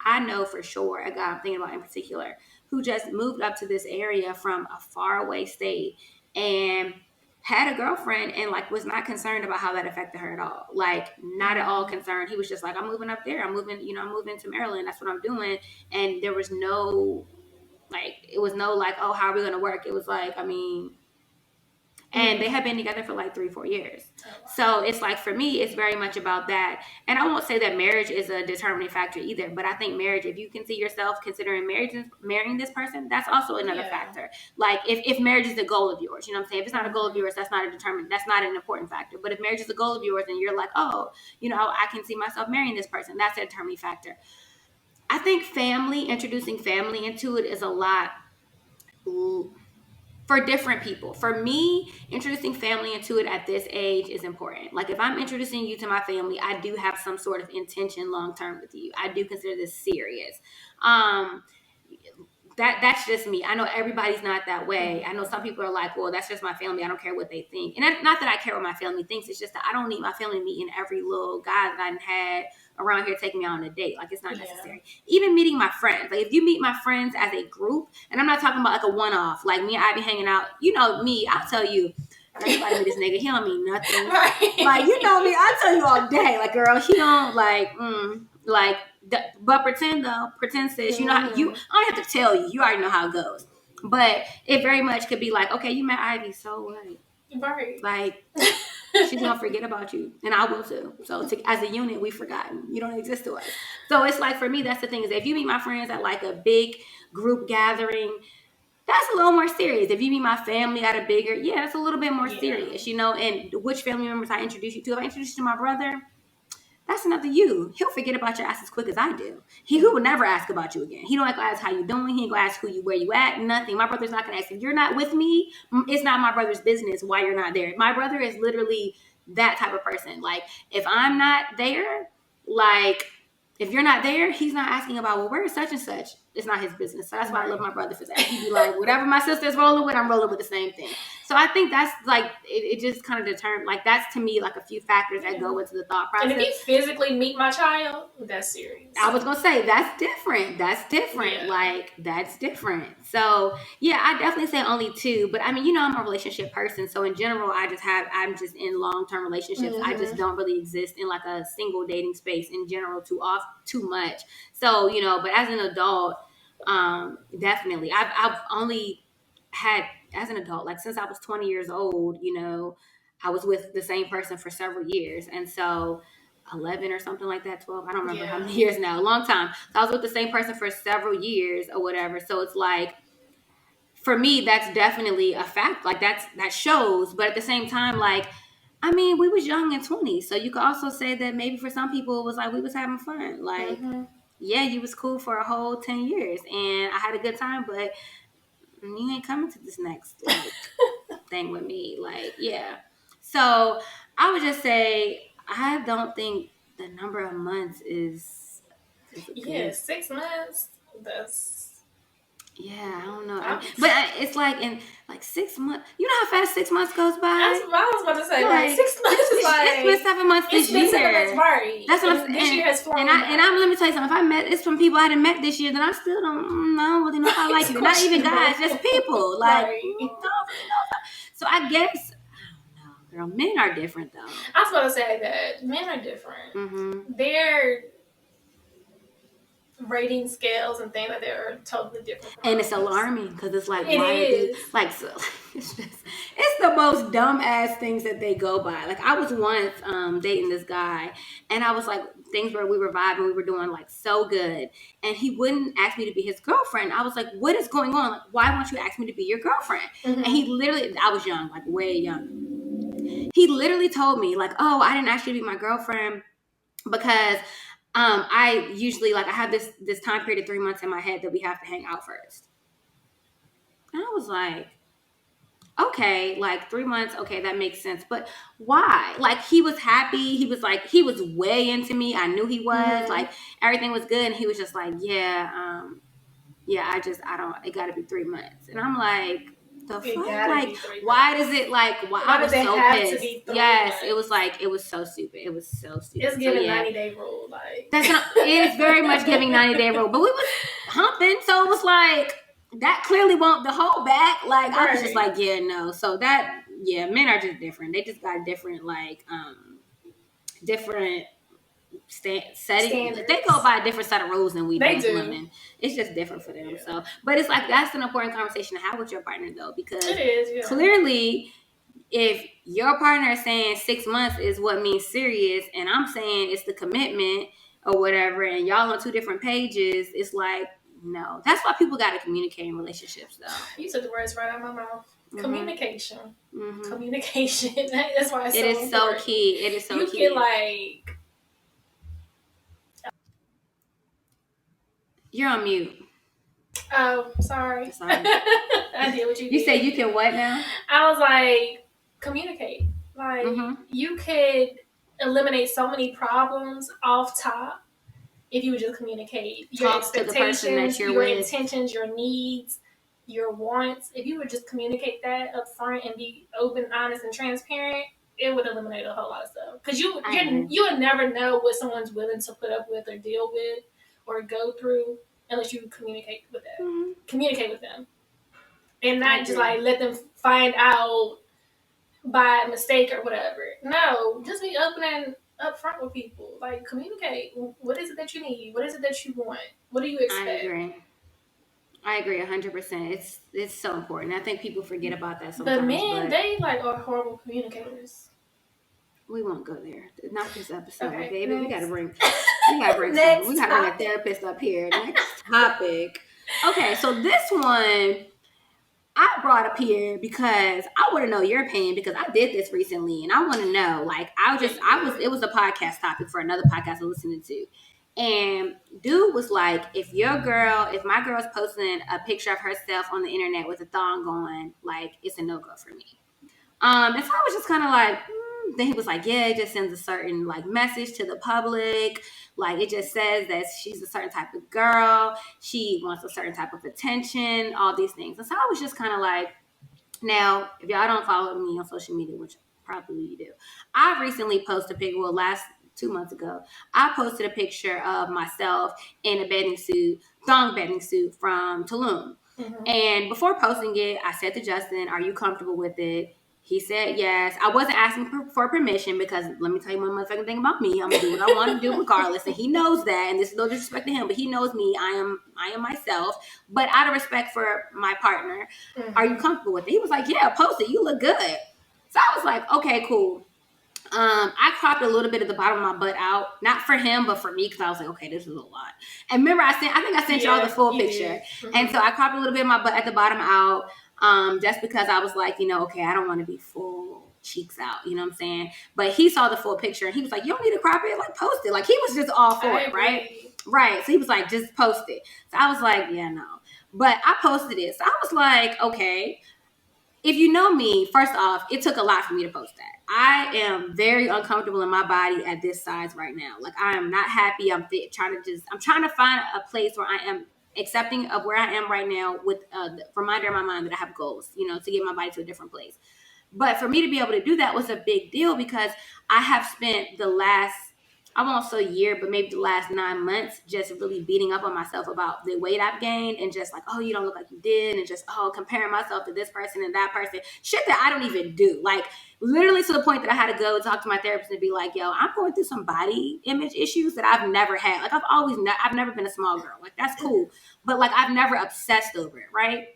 I know for sure, a guy I'm thinking about in particular, who just moved up to this area from a faraway state and had a girlfriend and like was not concerned about how that affected her at all. Like not at all concerned. He was just like, I'm moving up there. I'm moving to Maryland. That's what I'm doing. And there was no oh, how are we going to work? It was like, I mean, and they have been together for like 3-4 years. So it's like, for me, it's very much about that. And I won't say that marriage is a determining factor either, but I think marriage, if you can see yourself considering marrying this person, that's also another factor. Like if marriage is the goal of yours, you know what I'm saying? If it's not a goal of yours, that's not an important factor. But if marriage is a goal of yours and you're like, oh, I can see myself marrying this person, that's a determining factor. I think introducing family into it is a lot. for different people. For me, introducing family into it at this age is important. Like if I'm introducing you to my family, I do have some sort of intention long term with you. I do consider this serious. That's just me. I know everybody's not that way. I know some people are like, well, that's just my family. I don't care what they think. And not that I care what my family thinks. It's just that I don't need my family meeting every little guy that I've had around here taking me on a date. Like it's not necessary. Even meeting my friends. Like if you meet my friends as a group, and I'm not talking about like a one-off, like me and I be hanging out, you know me, I'll tell you, everybody with this nigga, he don't mean nothing. Right. Like, you know me, I'll tell you all day. Like, girl, he don't but pretend sis, you know how you, I don't have to tell you, you already know how it goes. But it very much could be like, okay, you met Ivy, so what? Right. Like, she's gonna forget about you, and I will too. So as a unit, we've forgotten. You don't exist to us. So it's like, for me, that's the thing, is if you meet my friends at like a big group gathering, that's a little more serious. If you meet my family at a bigger, that's a little bit more serious, you know. And which family members I introduce you to, if I introduce you to my brother, that's enough to you. He'll forget about your ass as quick as I do. He will never ask about you again. He don't gonna ask how you doing. He ain't gonna ask where you at. Nothing. My brother's not gonna ask. If you're not with me, it's not my brother's business why you're not there. My brother is literally that type of person. Like if I'm not there, like if you're not there, he's not asking about, well, where is such and such? It's not his business. So that's why I love my brother for that. He'd be like, whatever my sister's rolling with, I'm rolling with the same thing. So I think that's like, it just kind of determines, like that's to me like a few factors that go into the thought process. And if you physically meet my child, that's serious. I was going to say, that's different. Yeah. Like, that's different. So yeah, I definitely say only 2, but I mean, you know, I'm a relationship person. So in general, I'm just in long-term relationships. I just don't really exist in like a single dating space in general too much. So, you know, but as an adult, definitely I've only had, as an adult, like since I was 20 years old, you know, I was with the same person for several years. And so 11 or something like that, 12, I don't remember how many years now, a long time. So I was with the same person for several years or whatever. So it's like, for me, that's definitely a fact. Like that shows, but at the same time, like, I mean, we was young and 20. So you could also say that maybe for some people it was like, we was having fun. Like, yeah, you was cool for a whole 10 years and I had a good time, but you ain't coming to this next like thing with me. Like, yeah. So I would just say, I don't think the number of months is good. 6 months. I don't know. But it's like in like 6 months. You know how fast 6 months goes by? That's what I was about to say. Like 6 months is like, it's been 7 months this year. 7 months, right? That's what I'm saying. This year has flown. And I'm let me tell you something. It's from people I didn't met this year that I still don't really know if I like you. Not even guys, just people. Like, so I guess, I don't know, girl. Men are different though. I was about to say that men are different. They're rating scales and things like that are totally different. And it's alarming because it's like, it's the most dumb ass things that they go by. Like I was once dating this guy, and I was like, things where we were vibing, we were doing like so good, and he wouldn't ask me to be his girlfriend. I was like, what is going on? Like, why won't you ask me to be your girlfriend? And he literally, I was young, like way young. He literally told me like, oh, I didn't ask you to be my girlfriend because I usually, like, I have this time period of 3 months in my head that we have to hang out first. And I was like, okay, like 3 months, okay, that makes sense. But why? Like, he was happy. He was like, he was way into me. I knew he was. Like, everything was good. And he was just like, I don't, it got to be 3 months. And I'm like, the fuck? Like, why does it, like, why I was so pissed. Yes, it was like, it was so stupid. It was so stupid. It's giving 90-day rule. Like, that's not, it is very much giving 90-day rule. But we was humping, so it was like, that clearly won't the hold back. Like, I was just like, no. So that, men are just different. They just got different, like, different settings. They go by a different set of rules than we do. Women. It's just different for them. So, but it's like, that's an important conversation to have with your partner though, because it is, clearly if your partner is saying 6 months is what means serious, and I'm saying it's the commitment or whatever, and y'all on 2 different pages, it's like, no. That's why people got to communicate in relationships though. You took the words right out of my mouth. Communication. Communication. That's why it is so key. It is so key. You can, like, you're on mute. Oh, sorry. Sorry. I did what you did. You said you can what now? I was like, communicate. Like, Mm-hmm. you could eliminate so many problems off top if you would just communicate your Talk to the person that expectations, you're your with. intentions, your needs, your wants. If you would just communicate that up front and be open, honest, and transparent, it would eliminate a whole lot of stuff. Because you would never know what someone's willing to put up with or deal with or go through unless you communicate with them. Mm-hmm. Communicate with them, and not just like let them find out by mistake or whatever. No, just be open and upfront with people. Like, communicate. What is it that you need? What is it that you want? What do you expect? I agree 100%. It's so important. I think people forget about that sometimes. But men, they like are horrible communicators. We won't go there. Not this episode, Okay, baby. next. We gotta bring a therapist up here. Next topic. Okay, so this one I brought up here because I want to know your opinion because I did this recently and I want to know, like, it was a podcast topic for another podcast I'm listening to. And dude was like, if my girl's posting a picture of herself on the internet with a thong on, like, it's a no-go for me. And so I was just kind of like, then he was like, yeah, it just sends a certain like message to the public. Like, it just says that she's a certain type of girl. She wants a certain type of attention, all these things. And so I was just kind of like, now, if y'all don't follow me on social media, which probably you do, I recently posted a picture, last 2 months ago, I posted a picture of myself in a thong bathing suit from Tulum. Mm-hmm. And before posting it, I said to Justin, are you comfortable with it? He said yes. I wasn't asking for permission because let me tell you one motherfucking thing about me. I'm gonna do what I want to do regardless, and he knows that. And this is no disrespect to him, but he knows me. I am myself. But out of respect for my partner, are you comfortable with it? He was like, yeah, post it. You look good. So I was like, okay, cool. I cropped a little bit of the bottom of my butt out, not for him, but for me, because I was like, okay, this is a lot. And remember, I think I sent y'all the full picture. Mm-hmm. And so I cropped a little bit of my butt at the bottom out, just because I was like, okay, I don't want to be full cheeks out, you know what I'm saying? But he saw the full picture and he was like, you don't need to crop it, like post it. Like, he was just all for it, right? Right. So he was like, just post it. So I was like, yeah, no. But I posted it. So I was like, okay. If you know me, first off, it took a lot for me to post that. I am very uncomfortable in my body at this size right now. Like, I am not happy. I'm trying to find a place where I am accepting of where I am right now with a reminder in my mind that I have goals, to get my body to a different place. But for me to be able to do that was a big deal because I have spent the last, I won't say a year, but maybe the last 9 months just really beating up on myself about the weight I've gained and just like, oh, you don't look like you did. And just, comparing myself to this person and that person. Shit that I don't even do. Like, literally to the point that I had to go talk to my therapist and be like, yo, I'm going through some body image issues that I've never had. Like, I've never been a small girl. Like, that's cool. But like, I've never obsessed over it, right?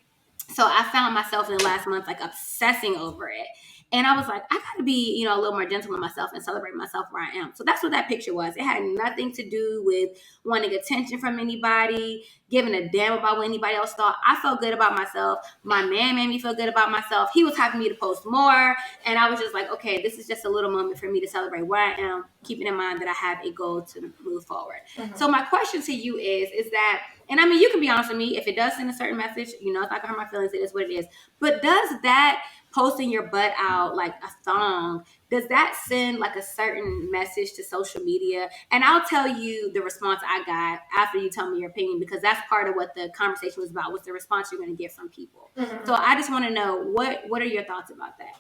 So I found myself in the last month, like, obsessing over it. And I was like, I got to be, a little more gentle with myself and celebrate myself where I am. So that's what that picture was. It had nothing to do with wanting attention from anybody, giving a damn about what anybody else thought. I felt good about myself. My man made me feel good about myself. He was having me to post more. And I was just like, okay, this is just a little moment for me to celebrate where I am, keeping in mind that I have a goal to move forward. Mm-hmm. So my question to you is that, and I mean, you can be honest with me, if it does send a certain message, if I can hurt my feelings, it is what it is. But does that posting your butt out like a thong, does that send like a certain message to social media? And I'll tell you the response I got after you tell me your opinion, because that's part of what the conversation was about, was the response you're going to get from people. Mm-hmm. So I just want to know, what are your thoughts about that?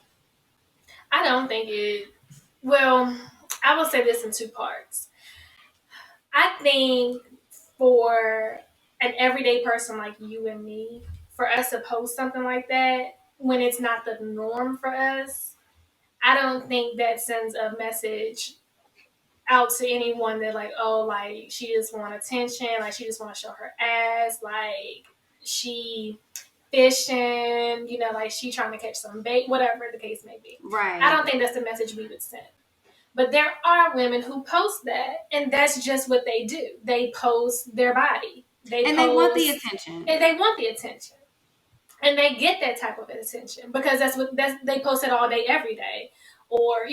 I don't think well, I will say this in two parts. I think for an everyday person like you and me, for us to post something like that when it's not the norm for us, I don't think that sends a message out to anyone that like, oh, like, she just want attention, like, she just want to show her ass, like, she fishing, like, she trying to catch some bait, whatever the case may be. Right. I don't think that's the message we would send. But there are women who post that, and that's just what they do. They post their body. They want the attention. And they want the attention. And they get that type of attention because they post it all day, every day. Or,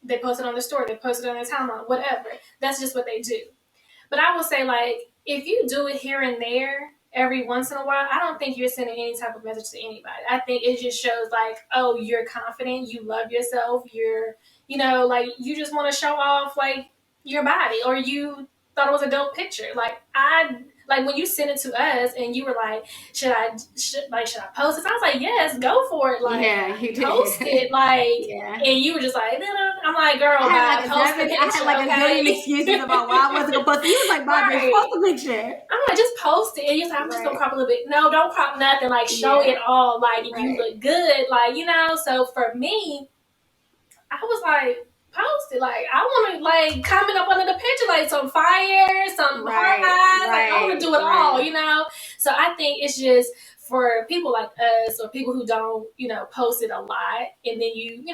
they post it on the story, they post it on their timeline, whatever. That's just what they do. But I will say, like, if you do it here and there, every once in a while, I don't think you're sending any type of message to anybody. I think it just shows like, oh, you're confident, you love yourself, you're, like you just want to show off like your body, or you thought it was a dope picture. Like when you sent it to us and you were like, should I post this? I was like, yes, go for it. Like, yeah, you did. post it. Like, yeah. And you were just like, no. I'm like, girl, I had post the picture. I had like a million excuses about why I wasn't gonna post it. You was like, Bob, Right. post the picture. I'm like, just post it. And you're like, I'm just gonna crop a little bit. No, don't crop nothing. Like, show it all. Like, you look good. Like, So for me, I was like, post it. Like, I want to like comment up under the picture, like some fire, some hard eyes. Like, I want to do it all. So I think it's just for people like us, or people who don't, post it a lot, and then you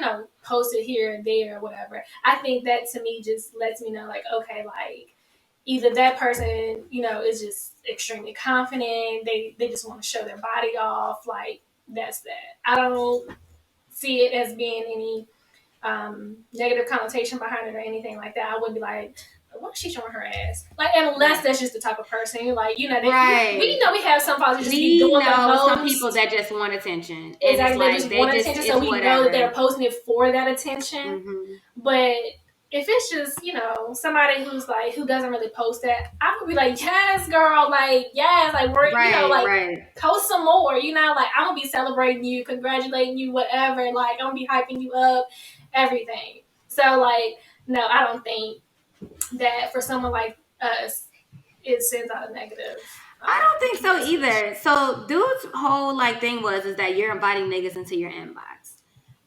post it here and there or whatever. I think that to me just lets me know, like, okay, like either that person, is just extremely confident. They just want to show their body off. Like, that's that. I don't see it as being any negative connotation behind it or anything like that. I wouldn't be like, why is she showing her ass? Like, unless that's just the type of person you're like, we have some followers just be doing the most. Some people that just want attention. Exactly, they just want attention, so we know that they're posting it for that attention. Mm-hmm. But if it's just, somebody who's like, who doesn't really post that, I would be like, yes, girl, like, yes, like, we're, post some more, like, I'm gonna be celebrating you, congratulating you, whatever, like, I'm gonna be hyping you up, everything. So, like, no, I don't think that for someone like us, it sends out a negative. I don't think so either. So, dude's whole, thing is that you're inviting niggas into your inbox.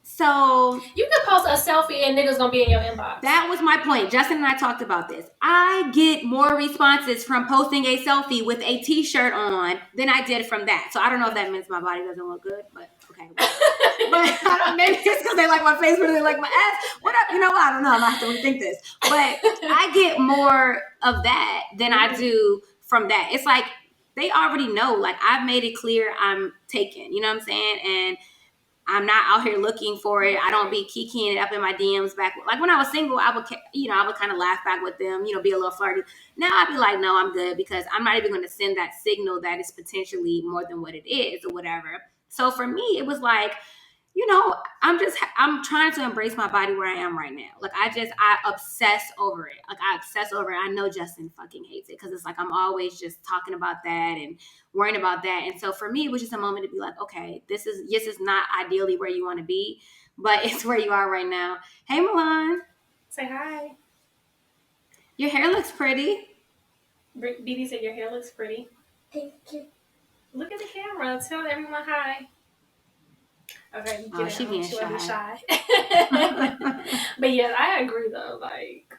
So you can post a selfie and niggas gonna be in your inbox. That was my point. Justin and I talked about this. I get more responses from posting a selfie with a t-shirt on than I did from that. So I don't know if that means my body doesn't look good, but okay. But maybe it's because they like my face, but they like my ass. What up? I don't know. I'm gonna have to rethink this. But I get more of that than I do from that. It's like they already know. Like, I've made it clear I'm taken. You know what I'm saying? And I'm not out here looking for it. I don't be kikiing it up in my DMs back. Like, when I was single, I would kind of laugh back with them, be a little flirty. Now I'd be like, no, I'm good, because I'm not even going to send that signal that it's potentially more than what it is or whatever. So for me, it was like, I'm trying to embrace my body where I am right now. Like, I obsess over it. Like, I obsess over it. I know Justin fucking hates it, because it's like I'm always just talking about that and worrying about that. And so for me, it was just a moment to be like, okay, this is not ideally where you want to be, but it's where you are right now. Hey, Milan. Say hi. Your hair looks pretty. BB said your hair looks pretty. Thank you. Look at the camera. Tell everyone hi. Okay, she being shy. But yeah, I agree though. Like,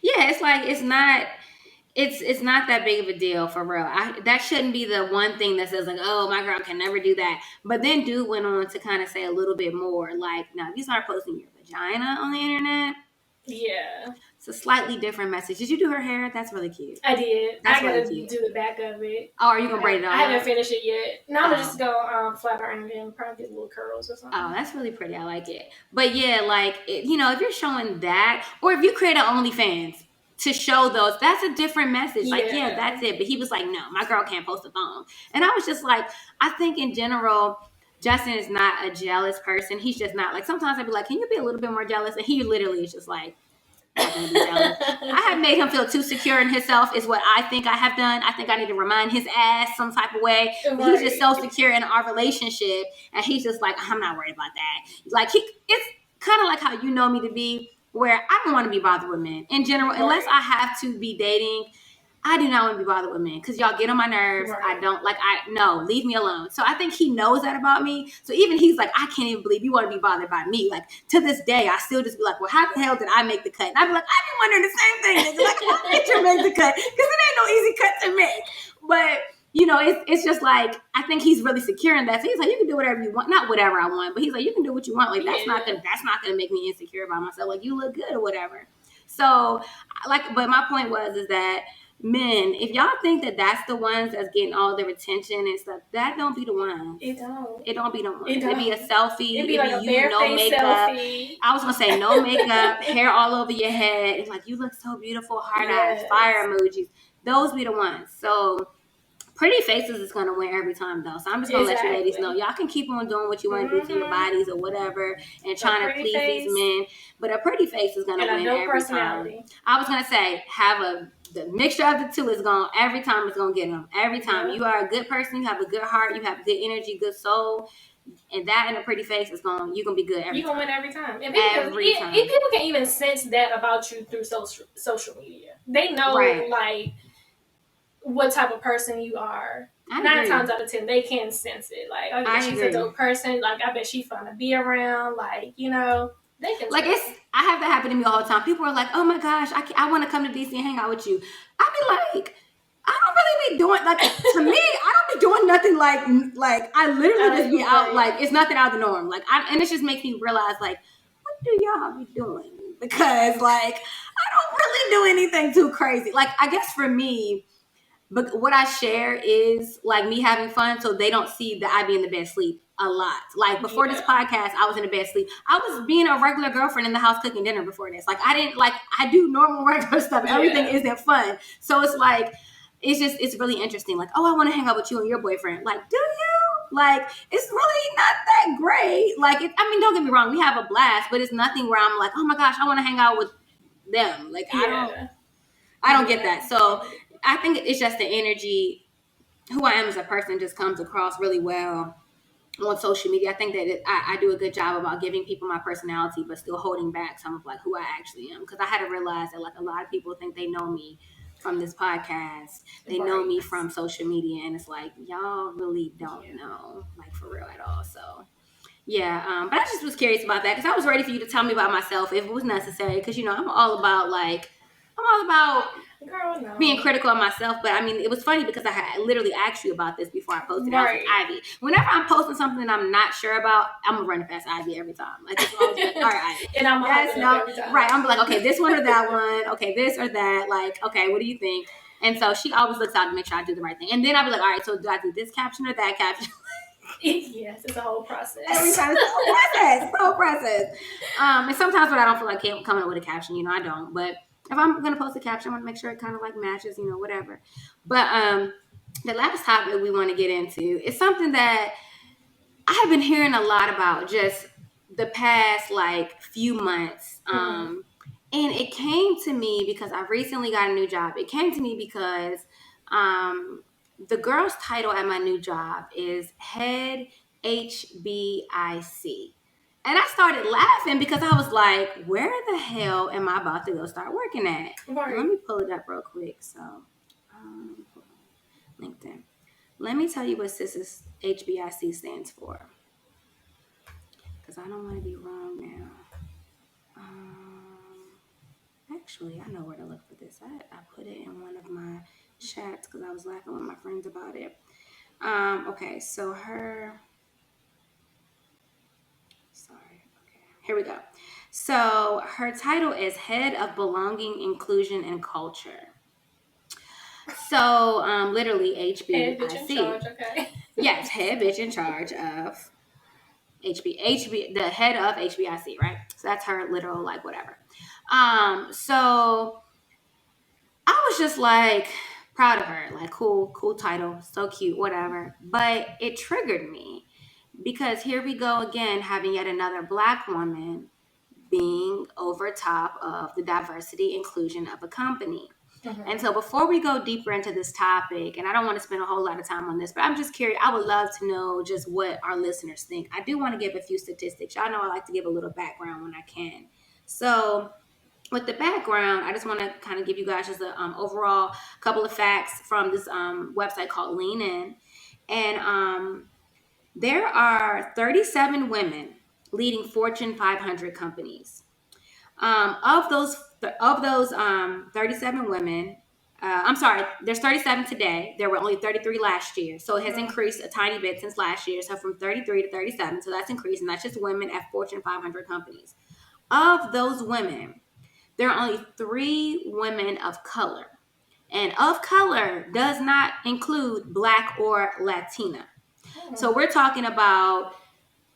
yeah, it's like it's not that big of a deal for real. That shouldn't be the one thing that says like, oh, my girl can never do that. But then dude went on to kind of say a little bit more, like, now if you start posting your vagina on the internet, yeah, it's a slightly different message. Did you do her hair? That's really cute. I did. That's I gotta really cute. do the back of it. Oh, are you gonna braid it all? I haven't finished it yet. No, I'm just gonna flat iron it and probably get little curls or something. Oh, that's really pretty. I like it. But yeah, like, if you're showing that, or if you create an OnlyFans to show those, that's a different message. Like, yeah, that's it. But he was like, no, my girl can't post a thong. And I was just like, I think in general, Justin is not a jealous person. He's just not. Like, sometimes I'd be like, can you be a little bit more jealous? And he literally is just like, not gonna be jealous. I have made him feel too secure in himself, is what I think I have done. I think I need to remind his ass some type of way. Right. He's just so secure in our relationship, and he's just like, I'm not worried about that. Like, it's kind of like how you know me to be, where I don't want to be bothered with men in general, right. Unless I have to be dating. I do not want to be bothered with men, because y'all get on my nerves. Right. I don't like. No, leave me alone. So I think he knows that about me. So even he's like, I can't even believe you want to be bothered by me. Like, to this day, I still just be like, well, how the hell did I make the cut? And I'd be like, I've been wondering the same thing. Like, how did you make the cut? Because it ain't no easy cut to make. But it's just like, I think he's really secure in that. So he's like, you can do whatever you want, not whatever I want, but he's like, you can do what you want. Like, that's not gonna make me insecure about myself. Like, you look good or whatever. So, but my point is that men, if y'all think that that's the ones that's getting all their attention and stuff, that don't be the ones. It don't be the ones. It'd be a selfie. It'd be like a bare face selfie. I was gonna say no makeup, hair all over your head. It's like, you look so beautiful, heart eyes, fire emojis. Those be the ones. So Pretty faces is going to win every time, though. So I'm just going to let you ladies know. Y'all can keep on doing what you want to do to your bodies or whatever and trying to please these men. But a pretty face is going to win every time. I was going to say, the mixture of the two is going to, every time it's going to get them. Every time. You are a good person. You have a good heart. You have good energy, good soul. And that and a pretty face is you're going to be good every time. You're going to win every time. And people can even sense that about you through social media. They know, like, what type of person you are. 9 times out of 10, they can sense it. Like, okay, she's a dope person. Like, I bet she's fun to be around. Like, you know, they can. Like, I have that happen to me all the time. People are like, "Oh my gosh, I want to come to DC and hang out with you." I be like, I don't really be doing, like, to me, I don't be doing nothing like I literally just be out, like, it's nothing out of the norm. Like, and it just makes me realize, like, what do y'all be doing? Because, like, I don't really do anything too crazy. Like, I guess for me, but what I share is like me having fun, so they don't see that I be in the bed sleep a lot. Like before this podcast, I was in the bed sleep. I was being a regular girlfriend in the house cooking dinner before this. Like I do normal regular stuff. Everything isn't fun. So it's like, it's really interesting. Like, oh, I want to hang out with you and your boyfriend. Like, do you? Like, it's really not that great. Like, don't get me wrong. We have a blast, but it's nothing where I'm like, oh my gosh, I want to hang out with them. Like, I don't get that. So I think it's just the energy, who I am as a person just comes across really well on social media. I think that I do a good job about giving people my personality, but still holding back some of like who I actually am. Because I had to realize that like a lot of people think they know me from this podcast. They know me from social media, and it's like, y'all really don't know, like for real at all. So yeah, but I just was curious about that because I was ready for you to tell me about myself if it was necessary. Because I'm all about Girl, no. being critical of myself. But I mean, it was funny because I had literally asked you about this before I posted. I was like, Ivy, whenever I'm posting something I'm not sure about, I'm gonna run it past Ivy every time. Like, it's always like, all right, Ivy. And I'm every time. Right. I'm like, okay, this one or that one. Okay, this or that. Like, okay, what do you think? And so she always looks out to make sure I do the right thing. And then I'll be like, all right, so do I do this caption or that caption? Yes, it's a whole process. Every time it's a whole process. And sometimes when I don't feel like coming up with a caption, I don't. But if I'm going to post a caption, I want to make sure it kind of like matches, whatever. But the last topic we want to get into is something that I have been hearing a lot about just the past like few months. And it came to me because I recently got a new job. It came to me because the girl's title at my new job is head HBIC. And I started laughing because I was like, where the hell am I about to go start working at? Right. Let me pull it up real quick. So, LinkedIn. Let me tell you what this HBIC stands for. Because I don't want to be wrong now. Actually, I know where to look for this. I put it in one of my chats because I was laughing with my friends about it. Okay, so here we go. So her title is Head of Belonging, Inclusion, and Culture. So literally HBIC. Head bitch in charge, okay. Yes, head bitch in charge of the head of HBIC, right? So that's her literal like whatever. So I was just like proud of her, like cool title, so cute, whatever. But it triggered me because here we go again, having yet another Black woman being over top of the diversity inclusion of a company. And so before we go deeper into this topic, and I don't want to spend a whole lot of time on this, but I'm just curious, I would love to know just what our listeners think. I do want to give a few statistics. Y'all know I like to give a little background when I can. So with the background, I just want to kind of give you guys just an overall couple of facts from this website called Lean In. And there are 37 women leading Fortune 500 companies. Of those 37 women, there's 37 today. There were only 33 last year. So it has increased a tiny bit since last year. So from 33 to 37. So that's increased. And that's just women at Fortune 500 companies. Of those women, there are only 3 women of color. And of color does not include Black or Latina. So we're talking about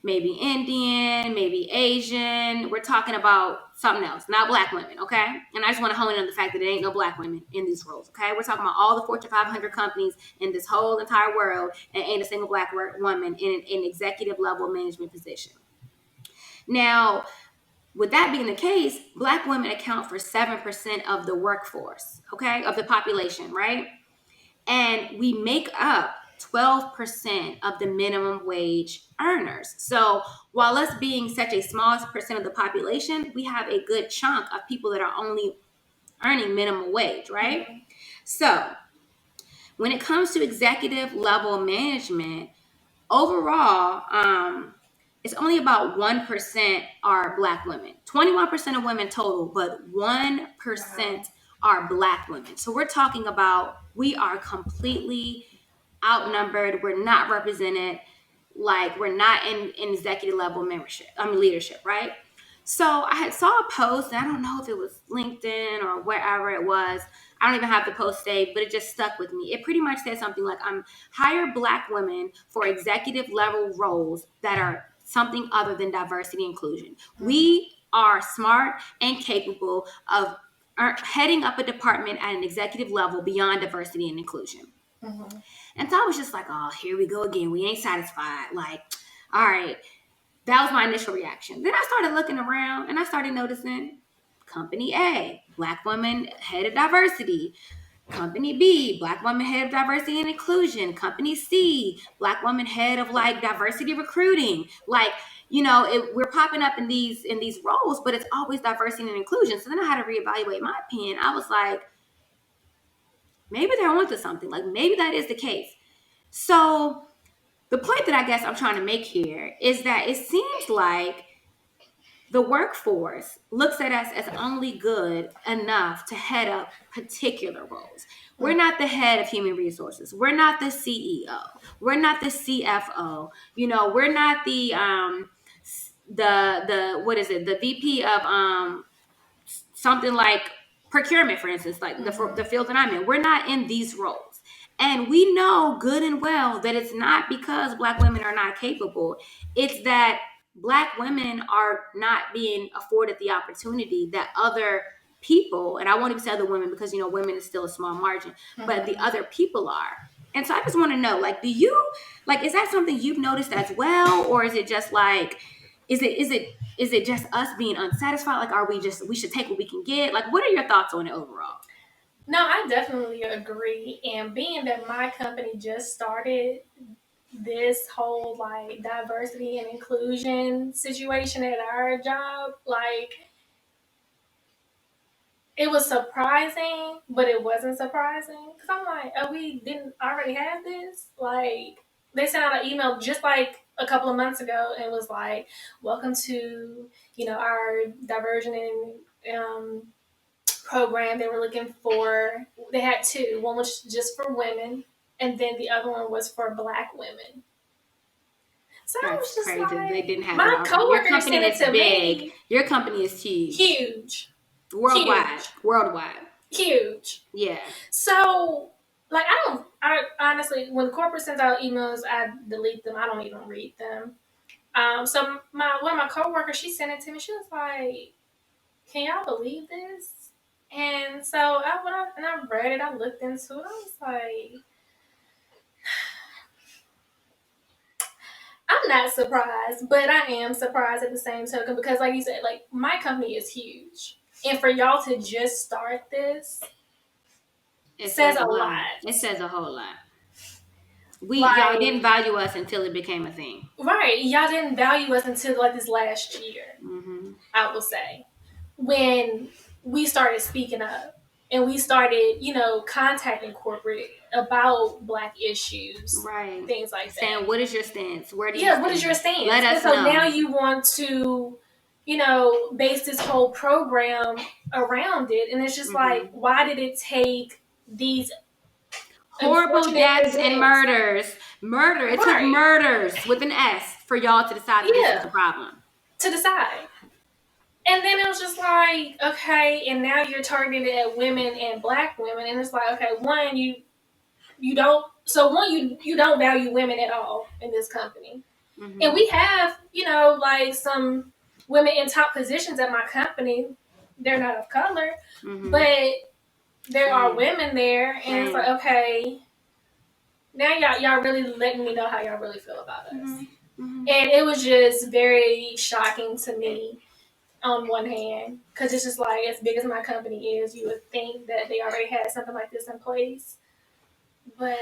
maybe Indian, maybe Asian. We're talking about something else, not black women, okay? And I just want to hone in on the fact that there ain't no black women in these roles, okay? We're talking about all the Fortune 500 companies in this whole entire world, and ain't a single black woman in an executive level management position. Now, with that being the case, black women account for 7% of the workforce, okay, of the population, right? And we make up 12% of the minimum wage earners. So while us being such a small percent of the population, we have a good chunk of people that are only earning minimum wage, right? Mm-hmm. So when it comes to executive level management, overall, it's only about 1% are black women. 21% of women total, but 1% are black women. So we're talking about we are completely outnumbered. We're not represented. Like we're not in executive level leadership, right? So I saw a post, and I don't know if it was LinkedIn or wherever it was. I don't even have the post saved, but it just stuck with me. It pretty much said something like, hire black women for executive level roles that are something other than diversity and inclusion. Mm-hmm. We are smart and capable of heading up a department at an executive level beyond diversity and inclusion. Mm-hmm. And so I was just like, oh, here we go again. We ain't satisfied. Like, all right. That was my initial reaction. Then I started looking around and I started noticing Company A, black woman head of diversity. Company B, black woman head of diversity and inclusion. Company C, black woman head of like diversity recruiting. Like, we're popping up in these roles, but it's always diversity and inclusion. So then I had to reevaluate my opinion. I was like, maybe they're onto something. Like maybe that is the case. So the point that I guess I'm trying to make here is that it seems like the workforce looks at us as only good enough to head up particular roles. We're not the head of human resources. We're not the CEO. We're not the CFO. We're not the what is it? The VP of something like procurement, for instance, like the field that I'm in. We're not in these roles. And we know good and well that it's not because black women are not capable. It's that black women are not being afforded the opportunity that other people, and I won't even say other women because, women is still a small margin, but the other people are. And so I just want to know, like, is that something you've noticed as well? Or is it just like, is it just us being unsatisfied? Like, we should take what we can get? Like, what are your thoughts on it overall? No, I definitely agree. And being that my company just started this whole like diversity and inclusion situation at our job, like it was surprising, but it wasn't surprising. Cause I'm like, oh, we didn't already have this? Like they sent out an email just like a couple of months ago and was like, welcome to, our diversion and program. They were looking for, they had two. One was just for women, and then the other one was for black women. So that's I was just crazy. like, They didn't have my coworker sent it to big. me. Your company is huge. Huge. Worldwide. Huge. Yeah. So, like, I honestly, when corporate sends out emails, I delete them. I don't even read them. So one of my coworkers, she sent it to me. She was like, can y'all believe this? And so I read it, I looked into it. I was like, I'm not surprised, but I am surprised at the same token because, like you said, like my company is huge, and for y'all to just start this, it says a lot. It says a whole lot. Y'all didn't value us until it became a thing. Right. Y'all didn't value us until like this last year, I will say, when we started speaking up and we started, contacting corporate about black issues, right? Things like that. Saying, what is your stance? What is your stance? Let us know. So now you want to, base this whole program around it. And it's just like, why did it take these horrible deaths and murders? It took murders with an S for y'all to decide that this was a problem. To decide. And then it was just like, okay, and now you're targeted at women and black women. And it's like, okay, one, you don't value women at all in this company. Mm-hmm. And we have, you know, like some women in top positions at my company. They're not of color, Mm-hmm. but there are Same. women there, and Same. it's like, okay, now y'all really letting me know how y'all really feel about us. Mm-hmm. Mm-hmm. And it was just very shocking to me on one hand, because it's just like, as big as my company is, you would think that they already had something like this in place. But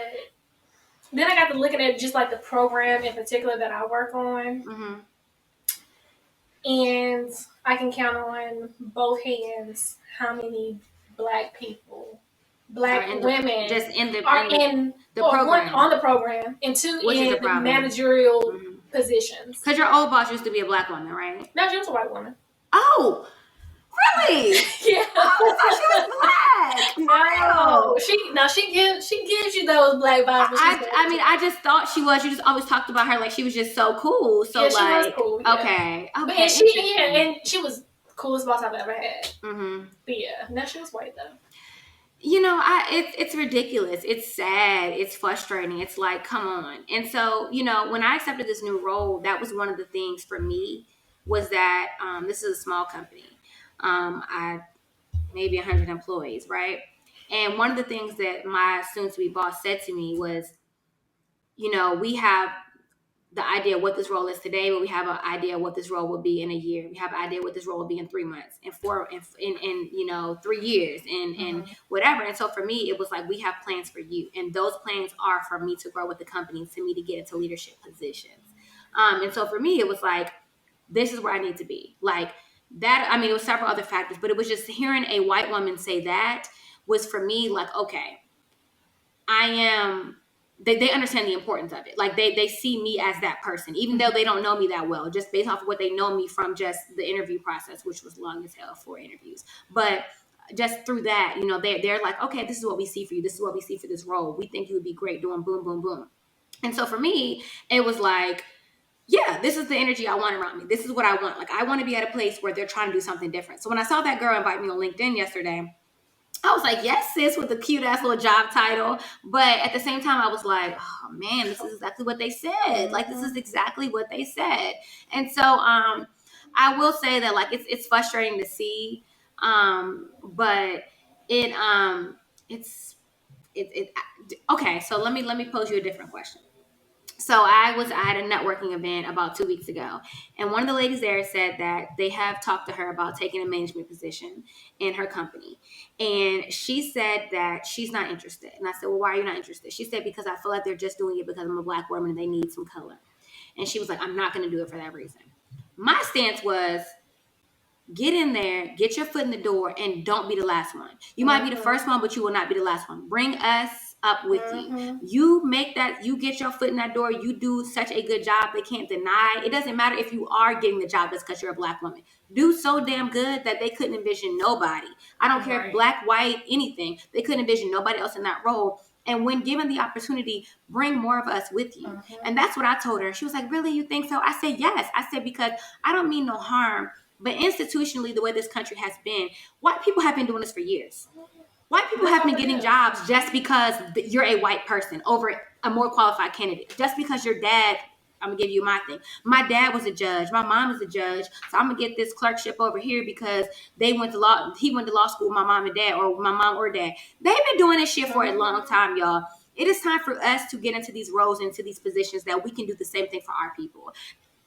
then I got to looking at just like the program in particular that I work on. Mm-hmm. And I can count on both hands how many black people, black women just in the program. program. One on the program, and two Which is a in problem. managerial Mm-hmm. positions. Because your old boss used to be a black woman, right? No, she was a white woman. Oh, really? Yeah. Oh, I thought she was black. She gives you those black vibes. I mean, I just thought she was. You just always talked about her like she was just so cool. So yeah, she like, was cool. Yeah. Okay. But, and she was the coolest boss I've ever had. Mm-hmm. But yeah, now she was white though. You know, it's ridiculous. It's sad. It's frustrating. It's like, come on. And so, you know, when I accepted this new role, that was one of the things for me was that this is a small company. I maybe 100 employees, right? And one of the things that my soon-to-be boss said to me was, you know, we have the idea of what this role is today, but we have an idea of what this role will be in a year. We have an idea what this role will be in 3 months, and 3 years, and whatever. And so for me, it was like, we have plans for you, and those plans are for me to grow with the company, to me to get into leadership positions. And so for me, it was like, this is where I need to be. Like that. I mean, it was several other factors, but it was just hearing a white woman say that was for me like, okay, I am. They understand the importance of it. Like they see me as that person, even though they don't know me that well, just based off of what they know me from just the interview process, which was long as hell, 4 interviews. But just through that, you know, they're like, okay, this is what we see for you. This is what we see for this role. We think you would be great doing boom, boom, boom. And so for me, it was like, yeah, this is the energy I want around me. This is what I want. Like I want to be at a place where they're trying to do something different. So when I saw that girl invite me on LinkedIn yesterday, I was like, yes, sis, with the cute ass little job title. But at the same time, I was like, oh man, this is exactly what they said. Like, this is exactly what they said. And so I will say that like it's frustrating to see. But it's okay, so let me pose you a different question. So I had a networking event about 2 weeks ago, and one of the ladies there said that they have talked to her about taking a management position in her company, and she said that she's not interested. And I said, well, why are you not interested? She said, because I feel like they're just doing it because I'm a black woman and they need some color. And she was like, I'm not going to do it for that reason. My stance was, get in there, get your foot in the door, and don't be the last one. You might be the first one, but you will not be the last one. Bring us up with you. You make that, you get your foot in that door, you do such a good job, they can't deny. It doesn't matter if you are getting the job, that's because you're a black woman. Do so damn good that they couldn't envision nobody. I don't care if black, white, anything. They couldn't envision nobody else in that role. And when given the opportunity, bring more of us with you. And that's what I told her. She was like, really, you think so? I said, yes. I said, because I don't mean no harm, but institutionally, the way this country has been, white people have been doing this for years. White people have been getting jobs just because you're a white person over a more qualified candidate. Just because your dad, I'm going to give you my thing. My dad was a judge. My mom is a judge. So I'm going to get this clerkship over here because he went to law school with my mom and dad, or my mom or dad. They've been doing this shit for a long time, y'all. It is time for us to get into these roles, into these positions, that we can do the same thing for our people.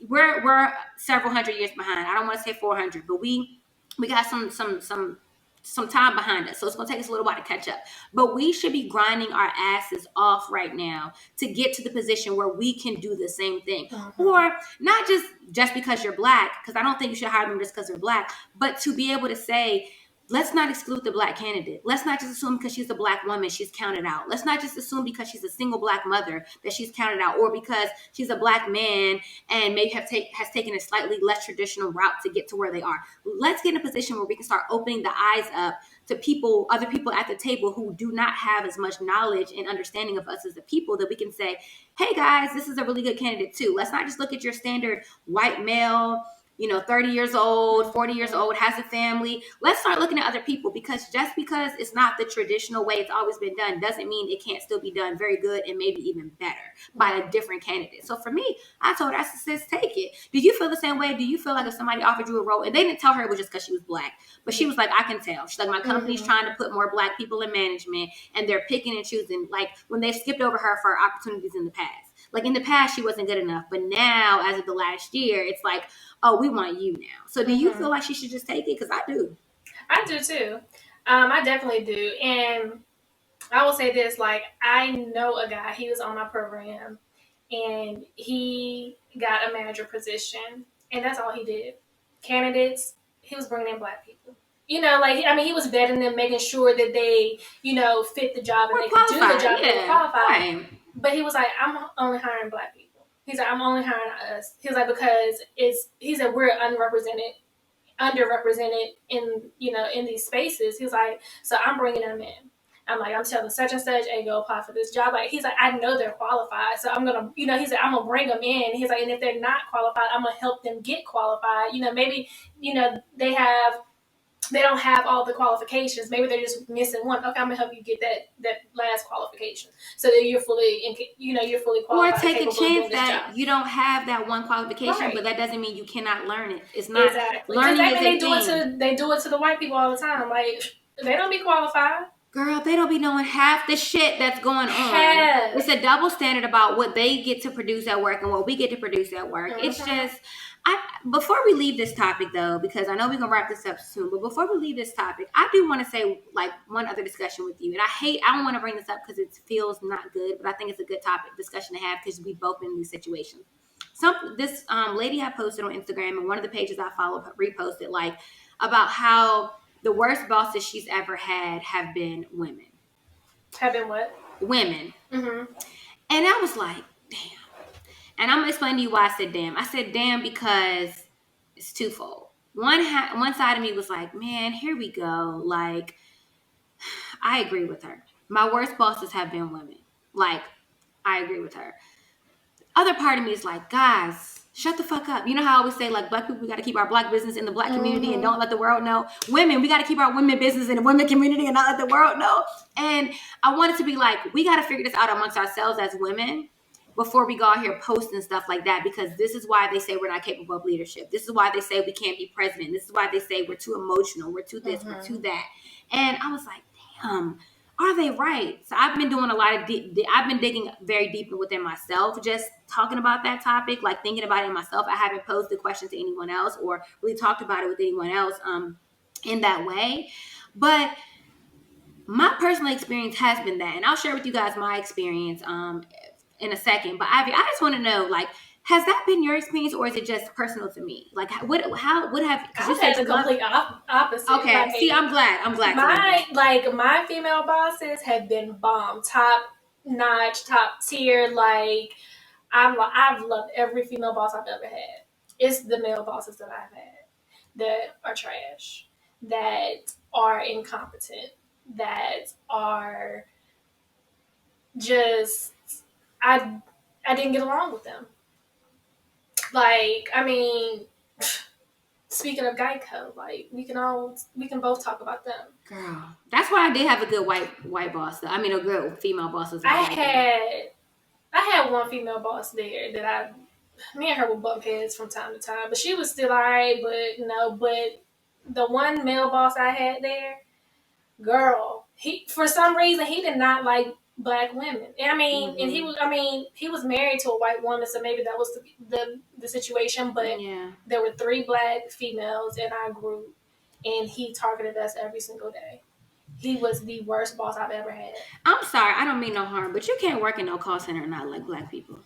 We're several hundred years behind. I don't want to say 400, but we got some time behind us. So it's going to take us a little while to catch up. But we should be grinding our asses off right now to get to the position where we can do the same thing. Or not just because you're black, because I don't think you should hire them just because they're black, but to be able to say, let's not exclude the black candidate. Let's not just assume because she's a black woman, she's counted out. Let's not just assume because she's a single black mother that she's counted out, or because she's a black man and maybe has taken a slightly less traditional route to get to where they are. Let's get in a position where we can start opening the eyes up to other people at the table who do not have as much knowledge and understanding of us as a people, that we can say, hey guys, this is a really good candidate too. Let's not just look at your standard white male, 30 years old, 40 years old, has a family. Let's start looking at other people, because just because it's not the traditional way it's always been done doesn't mean it can't still be done very good and maybe even better by a different candidate. So for me, I told her, I said, sis, take it. Did you feel the same way? Do you feel like if somebody offered you a role, and they didn't tell her it was just because she was black, but she was like, I can tell. She's like, my company's trying to put more black people in management, and they're picking and choosing, like when they've skipped over her for opportunities in the past. Like in the past, she wasn't good enough, but now, as of the last year, it's like, oh, we want you now. So do you feel like she should just take it? Because I do. I do too. I definitely do. And I will say this, like, I know a guy, he was on my program, and he got a manager position, and that's all he did. Candidates, he was bringing in black people. Like, I mean, he was vetting them, making sure that they, fit the job and they could do the job, they were qualified. Right. But he was like, I'm only hiring black people. He's like, I'm only hiring us. He was like, because he said we're underrepresented in these spaces. He was like, so I'm bringing them in. I'm like, I'm telling such and such, hey, go apply for this job. Like, he's like, I know they're qualified, so I'm gonna, he's like, I'm gonna bring them in. He's like, and if they're not qualified, I'm gonna help them get qualified. Maybe, they don't have all the qualifications. Maybe they're just missing one. Okay, I'm gonna help you get that last qualification, so that you're fully, you're fully qualified. Or take a chance that you don't have that one qualification, right, but that doesn't mean you cannot learn it. It's not exactly. Learning is they do it to the white people all the time. Like, they don't be qualified. Girl, they don't be knowing half the shit that's going on. It's a double standard about what they get to produce at work and what we get to produce at work. It's just, before we leave this topic though, because I know we're going to wrap this up soon, but before we leave this topic, I do want to say like one other discussion with you. And I don't want to bring this up because it feels not good, but I think it's a good topic discussion to have because we both been in these situations. This lady had posted on Instagram, and one of the pages I follow reposted like about how the worst bosses she's ever had have been women. Have been what? Women. Mm-hmm. And I was like, damn. And I'm going to explain to you why I said damn. I said damn because it's twofold. One side of me was like, man, here we go. Like, I agree with her. My worst bosses have been women. Like, I agree with her. Other part of me is like, guys, shut the fuck up. You know how I always say, like, black people, we got to keep our black business in the black community and don't let the world know. Women, we got to keep our women business in the women community and not let the world know. And I wanted to be like, we got to figure this out amongst ourselves as women before we go out here posting stuff like that, because this is why they say we're not capable of leadership. This is why they say we can't be president. This is why they say we're too emotional. We're too this, we're too that. And I was like, damn. Are they right? So I've been doing a lot of I've been digging very deeply within myself, just talking about that topic, like thinking about it myself. I haven't posed the question to anyone else or really talked about it with anyone else in that way. But my personal experience has been that, and I'll share with you guys my experience in a second. But Ivy, I just want to know, like, has that been your experience, or is it just personal to me? Like, what have? I've had the complete opposite. Okay, like, see, I'm glad. My female bosses have been bomb, top notch, top tier. Like, I've loved every female boss I've ever had. It's the male bosses that I've had that are trash, that are incompetent, that are just I didn't get along with them. Like, I mean, speaking of Geico, like, we can both talk about them. Girl, that's why I did have a good white boss. I mean, a good female boss as well. I had one female boss there that me and her would bump heads from time to time, but she was still alright. But the one male boss I had there, girl, he for some reason he did not like black women. And I mean, and he was married to a white woman, so maybe that was the situation. But there were 3 black females in our group, and he targeted us every single day. He was the worst boss I've ever had. I'm sorry, I don't mean no harm, but you can't work in no call center and not like black people.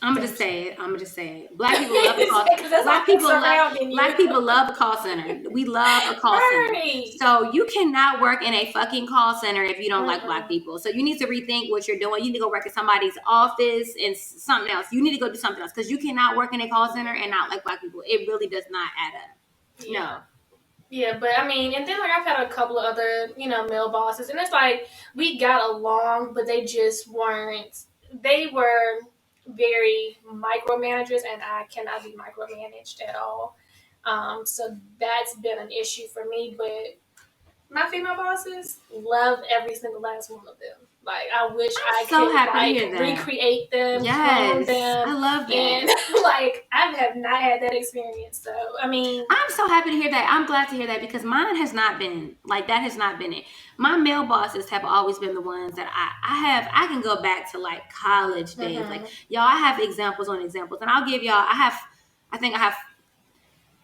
I'm gonna just say it. Black people love a call center. Black people love a call center. We love a call center. So you cannot work in a fucking call center if you don't like black people. So you need to rethink what you're doing. You need to go work in somebody's office and something else. You need to go do something else, because you cannot work in a call center and not like black people. It really does not add up. Yeah. No. Yeah, but I mean, and then like I've had a couple of other, male bosses, and it's like we got along, but they just weren't. They were very micromanagers, and I cannot be micromanaged at all. So that's been an issue for me. But my female bosses love every single last one of them. Like, I wish I so could happy to hear that. recreate them, Yes, clone them. I love that. And like, I have not had that experience. So I mean, I'm so happy to hear that. I'm glad to hear that because mine has not been like that. Has not been it. My male bosses have always been the ones that I can go back to like college days. Like, y'all, I have examples on examples, and I'll give y'all. I think I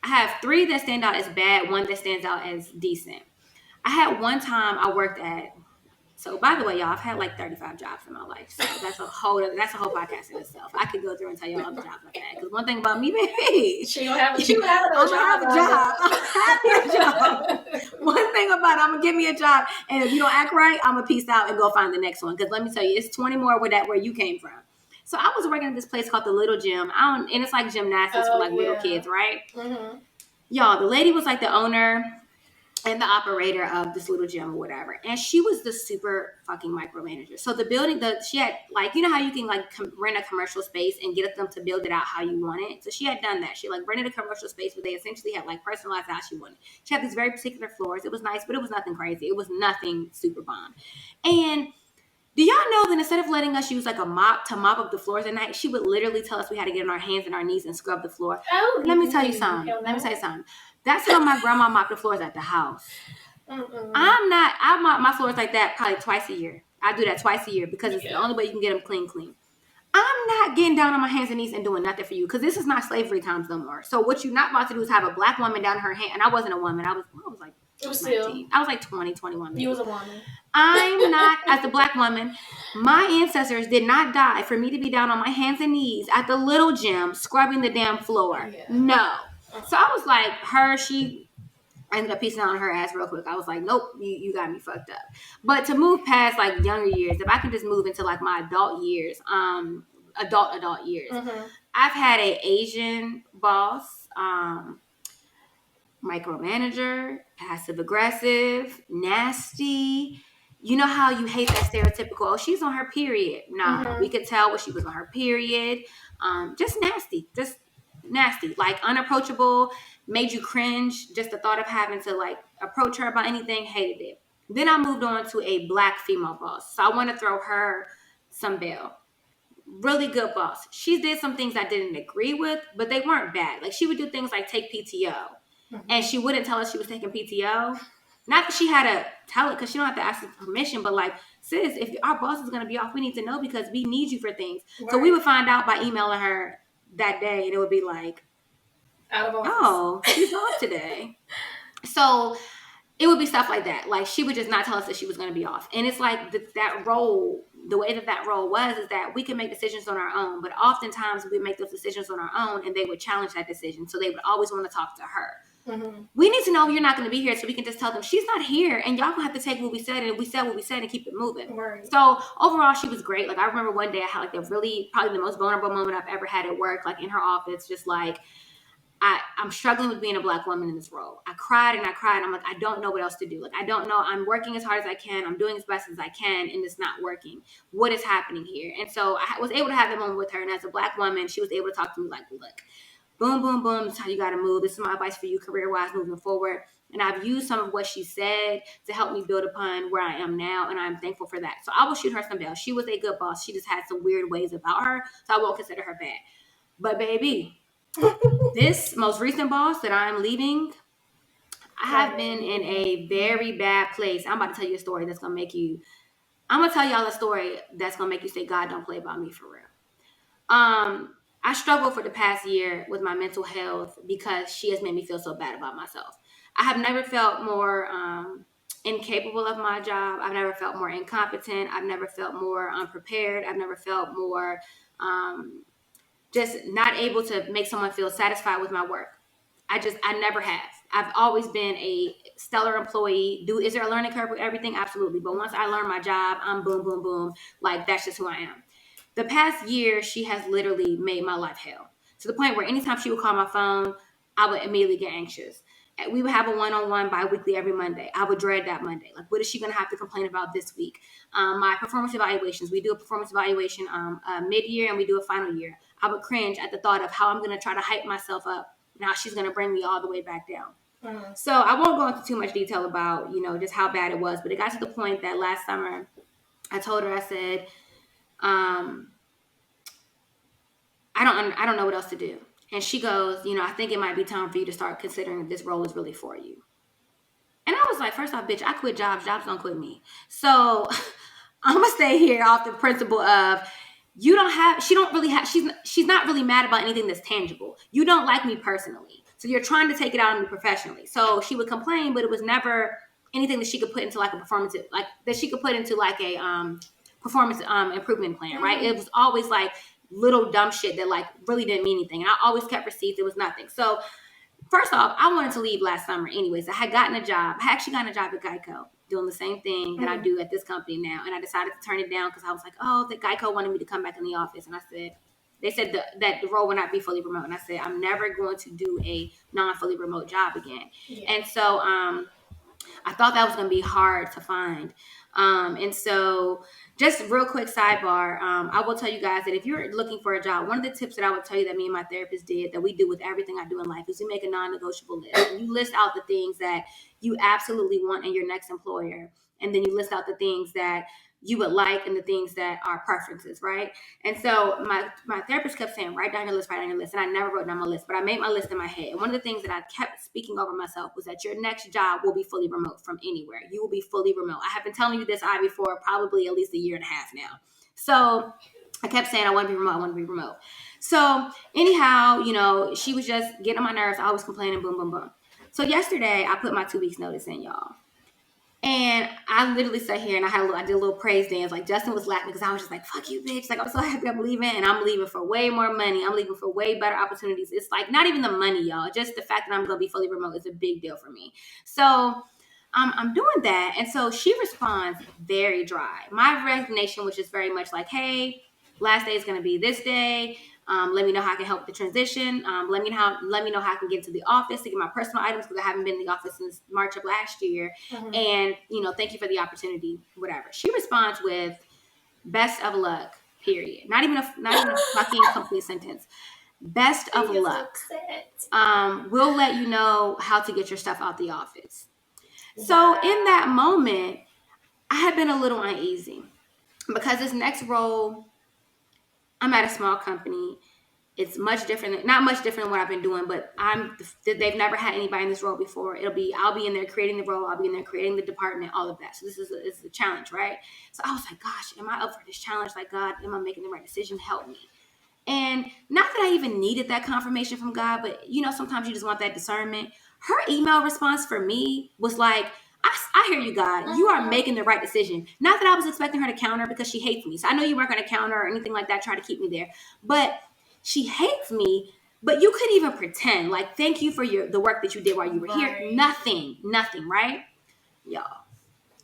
have 3 that stand out as bad, 1 that stands out as decent. I had one time I worked at. So, by the way, y'all, I've had like 35 jobs in my life. So that's a whole podcast in itself. I could go through and tell y'all all the jobs I've had. Because one thing about me, baby, she gonna have a I'm gonna have a job. I'm gonna have a job. One thing about it, I'm gonna give me a job, and if you don't act right, I'm gonna peace out and go find the next one. Because let me tell you, it's 20 more where you came from. So I was working at this place called the Little Gym. And it's like gymnastics for like little kids, right? Mm-hmm. Y'all, the lady was like the owner and the operator of this little gym or whatever, and she was the super fucking micromanager. So the building, she had like, you know how you can like rent a commercial space and get them to build it out how you want it. So she had done that. She like rented a commercial space where they essentially had like personalized how she wanted. She had these very particular floors. It was nice, but it was nothing crazy. It was nothing super bomb. And do y'all know that instead of letting us use like a mop to mop up the floors at night, she would literally tell us we had to get on our hands and our knees and scrub the floor. Oh, Let me tell you something. That's how my grandma mopped the floors at the house. I mop my floors like that probably twice a year. I do that twice a year because it's the only way you can get them clean. I'm not getting down on my hands and knees and doing nothing for you because this is not slavery times no more. So what you're not about to do is have a black woman down her hand. And I wasn't a woman. I was like, it was 19. I was like 20, 21. Maybe. You was a woman. I'm not, as a black woman, my ancestors did not die for me to be down on my hands and knees at the little gym scrubbing the damn floor. Yeah. No. So I was like, I ended up piecing out on her ass real quick. I was like, nope, you got me fucked up. But to move past like younger years, if I can just move into like my adult years, adult years, I've had an Asian boss, micromanager, passive aggressive, nasty. You know how you hate that stereotypical, oh, she's on her period. No, we could tell when she was on her period. Just nasty, like unapproachable, made you cringe. Just the thought of having to like approach her about anything, hated it. Then I moved on to a black female boss. So I want to throw her some bail. Really good boss. She did some things I didn't agree with, but they weren't bad. Like she would do things like take PTO. And she wouldn't tell us she was taking PTO. Not that she had to tell it because she don't have to ask for permission, but like, sis, if our boss is going to be off, we need to know because we need you for things. Right. So we would find out by emailing her that day and it would be like, out of office. Oh, she's off today. So it would be stuff like that. Like she would just not tell us that she was going to be off. And it's like that role, the way that role was is that we can make decisions on our own, but oftentimes we make those decisions on our own and they would challenge that decision. So they would always want to talk to her. We need to know you're not going to be here so we can just tell them she's not here and y'all gonna have to take what we said and we said what we said and keep it moving. Right. So overall she was great. Like I remember one day I had like probably the most vulnerable moment I've ever had at work, like in her office, just like I'm struggling with being a black woman in this role. I cried and I'm like, I don't know what else to do. Like I don't know. I'm working as hard as I can. I'm doing as best as I can and it's not working. What is happening here? And so I was able to have that moment with her, and as a black woman she was able to talk to me like, look, boom, boom, boom. This is how you got to move. This is my advice for you career-wise moving forward. And I've used some of what she said to help me build upon where I am now. And I'm thankful for that. So I will shoot her some bail. She was a good boss. She just had some weird ways about her. So I won't consider her bad. But baby, this most recent boss that I'm leaving, I have been in a very bad place. I'm about to tell you a story that's going to make you, I'm going to tell y'all a story that's going to make you say, God, don't play about me for real. I struggled for the past year with my mental health because she has made me feel so bad about myself. I have never felt more incapable of my job. I've never felt more incompetent. I've never felt more unprepared. I've never felt more just not able to make someone feel satisfied with my work. I never have. I've always been a stellar employee. Is there a learning curve with everything? Absolutely. But once I learn my job, I'm boom, boom, boom. Like that's just who I am. The past year, she has literally made my life hell. To the point where anytime she would call my phone, I would immediately get anxious. we would have a one-on-one bi-weekly every Monday. I would dread that Monday. Like, what is she going to have to complain about this week? My performance evaluations. We do a performance evaluation mid-year and we do a final year. I would cringe at the thought of how I'm going to try to hype myself up. Now she's going to bring me all the way back down. Mm-hmm. So I won't go into too much detail about, just how bad it was. But it got to the point that last summer I told her, I said, I don't know what else to do. And she goes, I think it might be time for you to start considering if this role is really for you. And I was like, first off, bitch, I quit jobs. Jobs don't quit me. So I'm going to stay here off the principle of she's not really mad about anything that's tangible. You don't like me personally. So you're trying to take it out on me professionally. So she would complain, but it was never anything that she could put into like a performance, like that she could put into like a performance improvement plan, right? It was always like little dumb shit that like really didn't mean anything. And I always kept receipts. It was nothing. So first off, I wanted to leave last summer anyways. I had gotten a job. I had actually gotten a job at Geico doing the same thing that I do at this company now. And I decided to turn it down because I was like, the Geico wanted me to come back in the office. And they said that the role would not be fully remote. And I said, I'm never going to do a non-fully remote job again. Yeah. And so I thought that was going to be hard to find. And so just real quick sidebar, I will tell you guys that if you're looking for a job, one of the tips that I would tell you that me and my therapist did, that we do with everything I do in life, is we make a non-negotiable list. And you list out the things that you absolutely want in your next employer. And then you list out the things that you would like and the things that are preferences, right? And so my therapist kept saying, write down your list. And I never wrote down my list, but I made my list in my head. And one of the things that I kept speaking over myself was that your next job will be fully remote from anywhere. You will be fully remote. I have been telling you this, Ivy, for probably at least a year and a half now. So I kept saying, I want to be remote. So anyhow, she was just getting on my nerves. I was complaining, boom, boom, boom. So yesterday I put my 2 weeks notice in, y'all. And I literally sat here and I did a little praise dance. Like, Justin was laughing because I was just like, fuck you, bitch. Like, I'm so happy I'm leaving. And I'm leaving for way more money. I'm leaving for way better opportunities. It's like not even the money, y'all. Just the fact that I'm going to be fully remote is a big deal for me. So I'm doing that. And so she responds very dry. My resignation was just very much like, hey, last day is going to be this day. Let me know how I can help with the transition. Let me know how I can get to the office to get my personal items because I haven't been in the office since March of last year. Mm-hmm. And, thank you for the opportunity, whatever. She responds with best of luck, period. Not even a fucking complete sentence. Best of luck. We'll let you know how to get your stuff out the office. Wow. So in that moment, I had been a little uneasy because this next role, I'm at a small company. It's not much different than what I've been doing, but they've never had anybody in this role before. I'll be in there creating the role. I'll be in there creating the department, all of that. So this is a challenge, right? So I was like, gosh, am I up for this challenge? Like, God, am I making the right decision? Help me. And not that I even needed that confirmation from God, but sometimes you just want that discernment. Her email response for me was like, I hear you, God. You are making the right decision. Not that I was expecting her to counter because she hates me. So I know you weren't going to counter or anything like that, try to keep me there. But she hates me, but you couldn't even pretend. Like, thank you for the work that you did while you were here. Nothing, right? Y'all,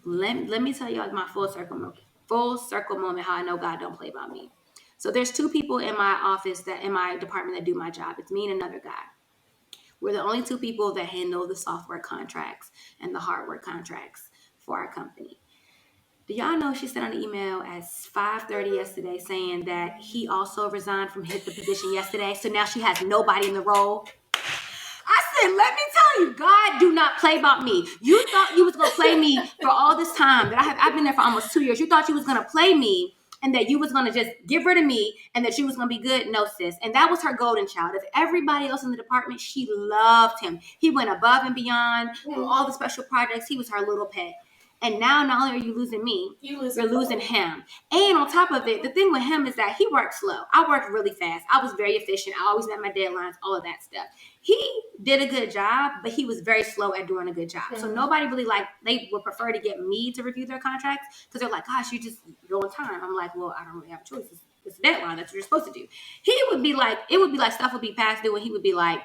let me tell y'all my full circle moment how I know God don't play about me. So there's 2 people in my office in my department that do my job. It's me and another guy. We're the only 2 people that handle the software contracts and the hardware contracts for our company. Do y'all know she sent an email at 5:30 yesterday saying that he also resigned from the position yesterday? So now she has nobody in the role. I said, let me tell you, God do not play about me. You thought you was going to play me for all this time that I've been there for almost 2 years. You thought you was going to play me and that you was going to just get rid of me and that you was going to be good. No, sis. And that was her golden child. Of everybody else in the department, she loved him. He went above and beyond for all the special projects. He was her little pet. And now not only are you losing me, you're losing him. And on top of it, the thing with him is that he worked slow. I worked really fast. I was very efficient. I always met my deadlines, all of that stuff. He did a good job, but he was very slow at doing a good job. Mm-hmm. So nobody really they would prefer to get me to review their contracts because they're like, gosh, you're on time. I'm like, well, I don't really have a choice. It's a deadline. That's what you're supposed to do. It would be like stuff would be past due and he would be like,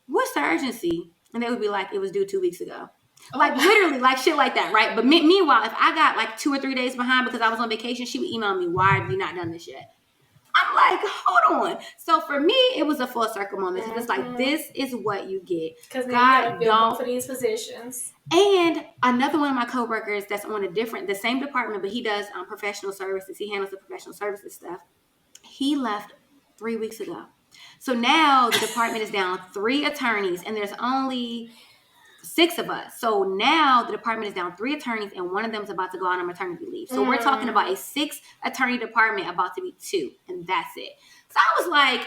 what's the urgency? And they would be like, it was due 2 weeks ago. Like literally like shit like that, right? But meanwhile, if I got like 2 or 3 days behind because I was on vacation, she would email me, why have you not done this yet? I'm like, hold on. So for me, it was a full circle moment. It's like, this is what you get. Because now you gotta fill both of these positions. And another one of my coworkers that's on the same department, but he does professional services. He handles the professional services stuff. He left 3 weeks ago. So now the department is down 3 attorneys, and there's only 6 of us. So now the department is down 3 attorneys, and one of them is about to go on a maternity leave. So we're talking about a 6 attorney department about to be 2, and that's it. So I was like,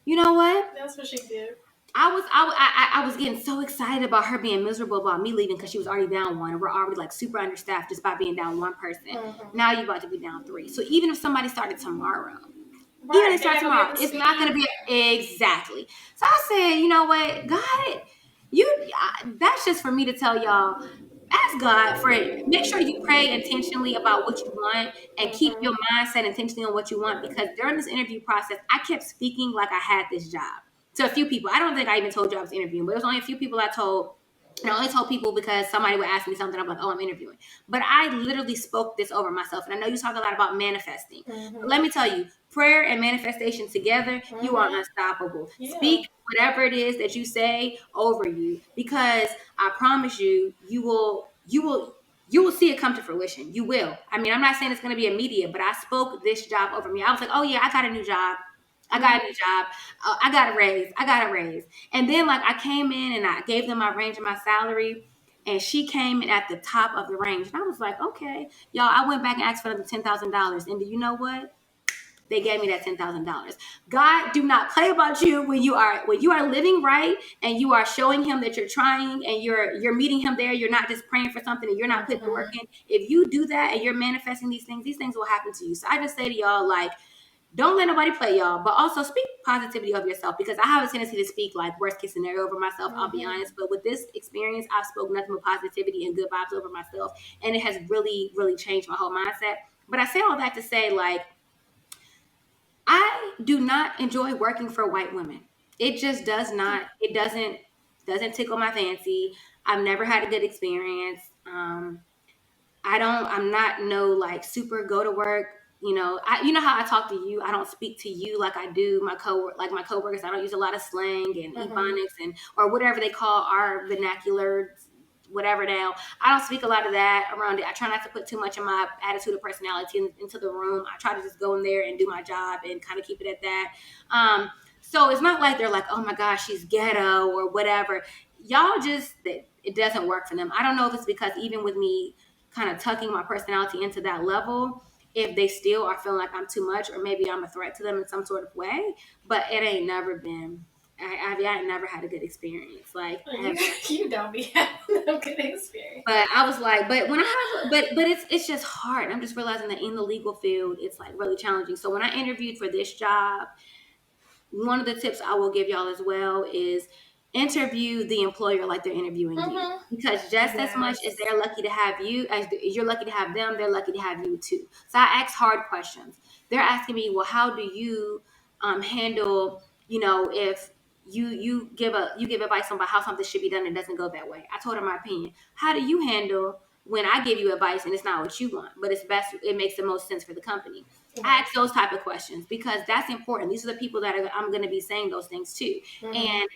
you know what? That's what she did. I was getting so excited about her being miserable about me leaving because she was already down 1, and we're already like super understaffed just by being down 1 person. Now you're about to be down 3. So even if somebody started tomorrow, it's not going to be exactly. So I said, you know what, God, that's just for me to tell y'all. Ask God for it. Make sure you pray intentionally about what you want and keep your mindset intentionally on what you want, because during this interview process, I kept speaking like I had this job to a few people. I don't think I even told you I was interviewing, but it was only a few people I told. And I only told people because somebody would ask me something. I'm like, oh, I'm interviewing. But I literally spoke this over myself. And I know you talk a lot about manifesting. But let me tell you, prayer and manifestation together, you are unstoppable. Yeah. Speak whatever it is that you say over you, because I promise you, you will see it come to fruition. You will. I mean, I'm not saying it's going to be immediate, but I spoke this job over me. I was like, oh yeah, I got a new job. I got a new job. I got a raise. And then like I came in and I gave them my range of my salary, and she came in at the top of the range. And I was like, okay, y'all, I went back and asked for the $10,000. And do you know what? They gave me that $10,000. God do not play about you when you are living right and you are showing him that you're trying and you're meeting him there. You're not just praying for something and you're not putting the work in. If you do that and you're manifesting these things will happen to you. So I just say to y'all, like, don't let nobody play y'all, but also speak positivity of yourself, because I have a tendency to speak like worst case scenario over myself. I'll be honest, but with this experience, I've spoken nothing but positivity and good vibes over myself, and it has really, really changed my whole mindset. But I say all that to say, like, I do not enjoy working for white women. It just does not. It doesn't tickle my fancy. I've never had a good experience. I'm not no like super go to work. You know how I talk to you. I don't speak to you like I do my coworkers. I don't use a lot of slang and ebonics or whatever they call our vernacular, whatever now. I don't speak a lot of that around it. I try not to put too much of my attitude or personality into the room. I try to just go in there and do my job and kind of keep it at that. So it's not like they're like, oh my gosh, she's ghetto or whatever. Y'all just, it doesn't work for them. I don't know if it's because even with me kind of tucking my personality into that level, if they still are feeling like I'm too much, or maybe I'm a threat to them in some sort of way, but it ain't never been. I ain't never had a good experience. Like you don't be having a good experience. But I was like, but it's just hard. I'm just realizing that in the legal field, it's like really challenging. So when I interviewed for this job, one of the tips I will give y'all as well is interview the employer like they're interviewing you, because just as much as they're lucky to have you, as you're lucky to have them, they're lucky to have you too. So I ask hard questions. They're asking me, well, how do you handle, if you give advice on how something should be done and it doesn't go that way? I told her my opinion. How do you handle when I give you advice and it's not what you want, but it makes the most sense for the company? I ask those type of questions because that's important. These are the people that I'm going to be saying those things to. And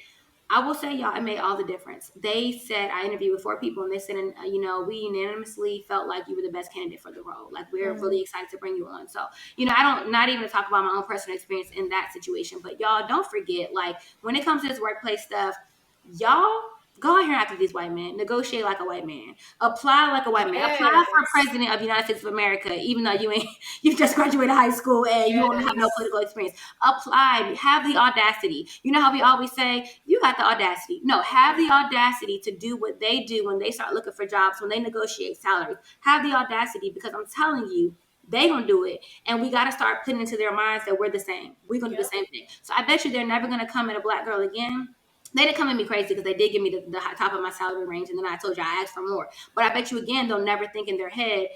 I will say, y'all, it made all the difference. They said, I interviewed with 4 people, and they said, we unanimously felt like you were the best candidate for the role. Like, we're really excited to bring you on. So, not even to talk about my own personal experience in that situation, but y'all don't forget, like, when it comes to this workplace stuff, y'all go out here after these white men. Negotiate like a white man. Apply like a white man. Yes. Apply for president of the United States of America, even though you just graduated high school and you don't have no political experience. Apply. Have the audacity. You know how we always say, you got the audacity. No, have the audacity to do what they do when they start looking for jobs, when they negotiate salaries. Have the audacity, because I'm telling you, they gonna do it, and we gotta start putting into their minds that we're the same. We're gonna do the same thing. So I bet you they're never gonna come at a black girl again. They didn't come at me crazy because they did give me the top of my salary range, and then I told you I asked for more. But I bet you again, they'll never think in their head,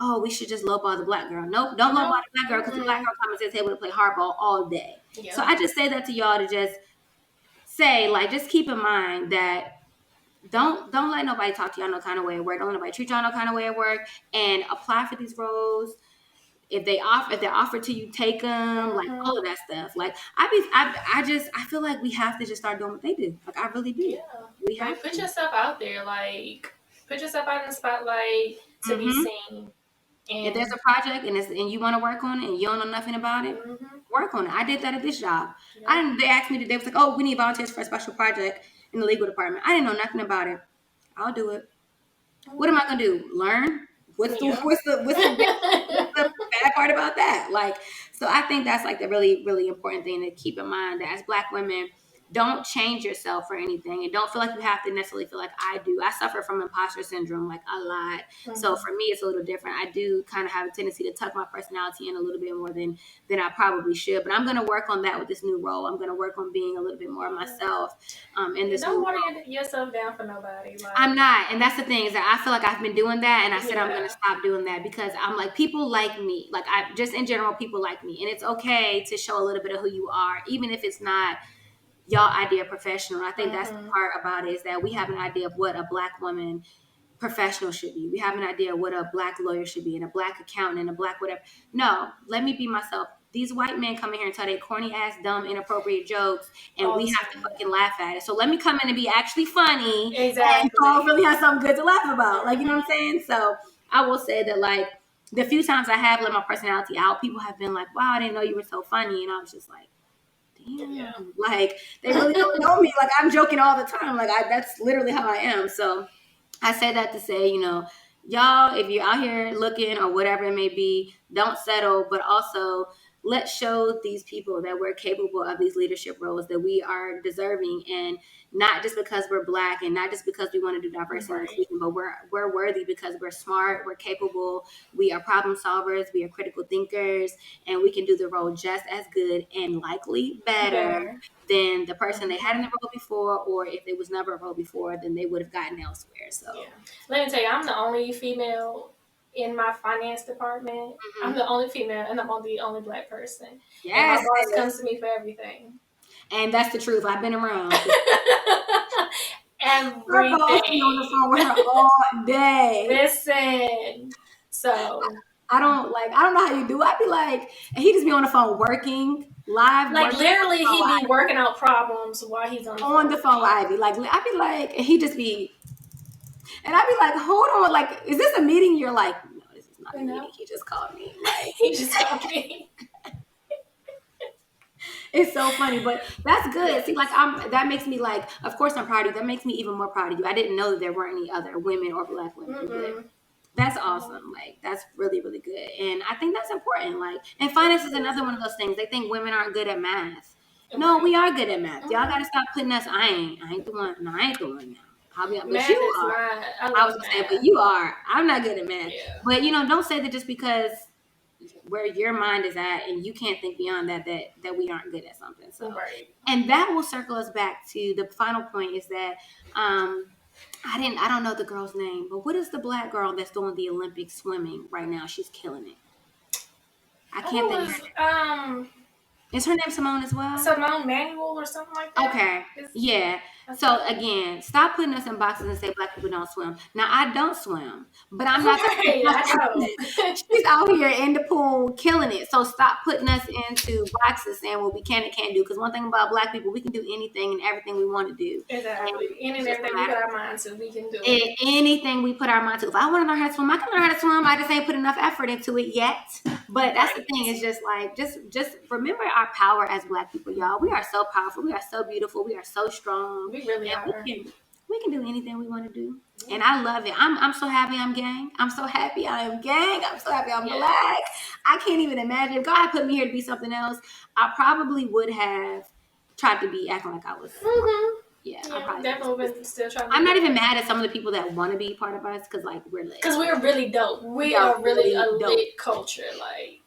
oh, we should just lowball the black girl. Nope, don't lowball the black girl, because the black girl comes to the table to play hardball all day. Yep. So I just say that to y'all to just say, like, just keep in mind that don't let nobody talk to y'all no kind of way at work. Don't let nobody treat y'all no kind of way at work, and apply for these roles. if they're offered to you, take them, like all of that stuff. Like I feel like we have to just start doing what they do. Like I really do. Yeah. We have like put to. yourself out there. Like put yourself out in the spotlight to be seen. And if there's a project and you want to work on it and you don't know nothing about it, work on it. I did that at this job. Yeah. They asked me today, was like, oh, we need volunteers for a special project in the legal department. I didn't know nothing about it. I'll do it. What am I gonna do? Learn? What's the bad part about that? Like, so I think that's like the really, really important thing to keep in mind, that as Black women, don't change yourself for anything, and don't feel like you have to necessarily feel like I do. I suffer from imposter syndrome like a lot. So for me, it's a little different. I do kind of have a tendency to tuck my personality in a little bit more than I probably should. But I'm going to work on that with this new role. I'm going to work on being a little bit more myself in this. Don't water yourself down for nobody. Like, I'm not, and that's the thing, is that I feel like I've been doing that, and I said I'm going to stop doing that, because I'm like, people like me. Like I just in general, people like me, and it's okay to show a little bit of who you are, even if it's not y'all idea of professional. I think that's the part about it, is that we have an idea of what a Black woman professional should be. We have an idea of what a Black lawyer should be, and a Black accountant, and a Black whatever. No, let me be myself. These white men come in here and tell their corny ass, dumb, inappropriate jokes, and we have to fucking laugh at it. So let me come in and be actually funny, and really have something good to laugh about. Like, you know what I'm saying? So I will say that, like, the few times I have let my personality out, people have been like, wow, I didn't know you were so funny. And I was just like, damn, like, they really don't know me. Like, I'm joking all the time. Like, that's literally how I am. So I say that to say, you know, y'all, if you're out here looking or whatever it may be, don't settle, but also let's show these people that we're capable of these leadership roles, that we are deserving, and not just because we're Black, and not just because we want to do diversity and inclusion, but we're worthy because we're smart, we're capable, we are problem solvers, we are critical thinkers, and we can do the role just as good and likely better than the person they had in the role before, or if it was never a role before, then they would have gotten elsewhere. So let me tell you, I'm the only female in my finance department. I'm the only female, and I'm the only Black person. Yes, and my boss comes to me for everything. And that's the truth. I've been around. Everything. We're both on the phone with her all day. Listen, so I don't know how you do. I'd be like, and he just be on the phone working live. Like literally, he be working out problems while he's on the phone with Ivy. Like I'd be like, and he just be. And I'd be like, hold on, like, is this a meeting? You're like, no, this is not a meeting. He just called me. Like, he just called me. It's so funny, but that's good. See, like, that makes me like, of course I'm proud of you. That makes me even more proud of you. I didn't know that there weren't any other women or Black women. But that's awesome. Like, that's really, really good. And I think that's important. Like, and finance is another one of those things. They think women aren't good at math. No, we are good at math. Y'all got to stop putting us, I ain't the one. No, I ain't the one now. But math you are. I was gonna say, but you are. I'm not good at math. Yeah. But you know, don't say that just because where your mind is at and you can't think beyond that we aren't good at something. So and that will circle us back to the final point, is that I don't know the girl's name, but what is the Black girl that's doing the Olympic swimming right now? She's killing it. I can't think of her name. Is her name Simone as well? Simone Manuel or something like that? Okay. Yeah. So again, stop putting us in boxes and say Black people don't swim. Now I don't swim, but I'm not. She's out here in the pool killing it. So stop putting us into boxes saying what we can and can't do. Because one thing about Black people, we can do anything and everything we want to do. Exactly. Any and everything we put our mind to, we can do it. Anything we put our mind to. If I want to learn how to swim, I can learn how to swim. I just ain't put enough effort into it yet. But that's the thing. It's just like just remember our power as Black people, y'all. We are so powerful. We are so beautiful. We are so strong. We really are. We can do anything we want to do. And I love it. I'm so happy I'm gang. I'm so happy I am gang. I'm so happy I'm Black. I can't even imagine. If God had put me here to be something else, I probably would have tried to be acting like I was. Yeah, I probably definitely been still trying. I'm not even mad at some of the people that want to be part of us, because like we're lit. Because we're really dope. We are really a lit culture. Like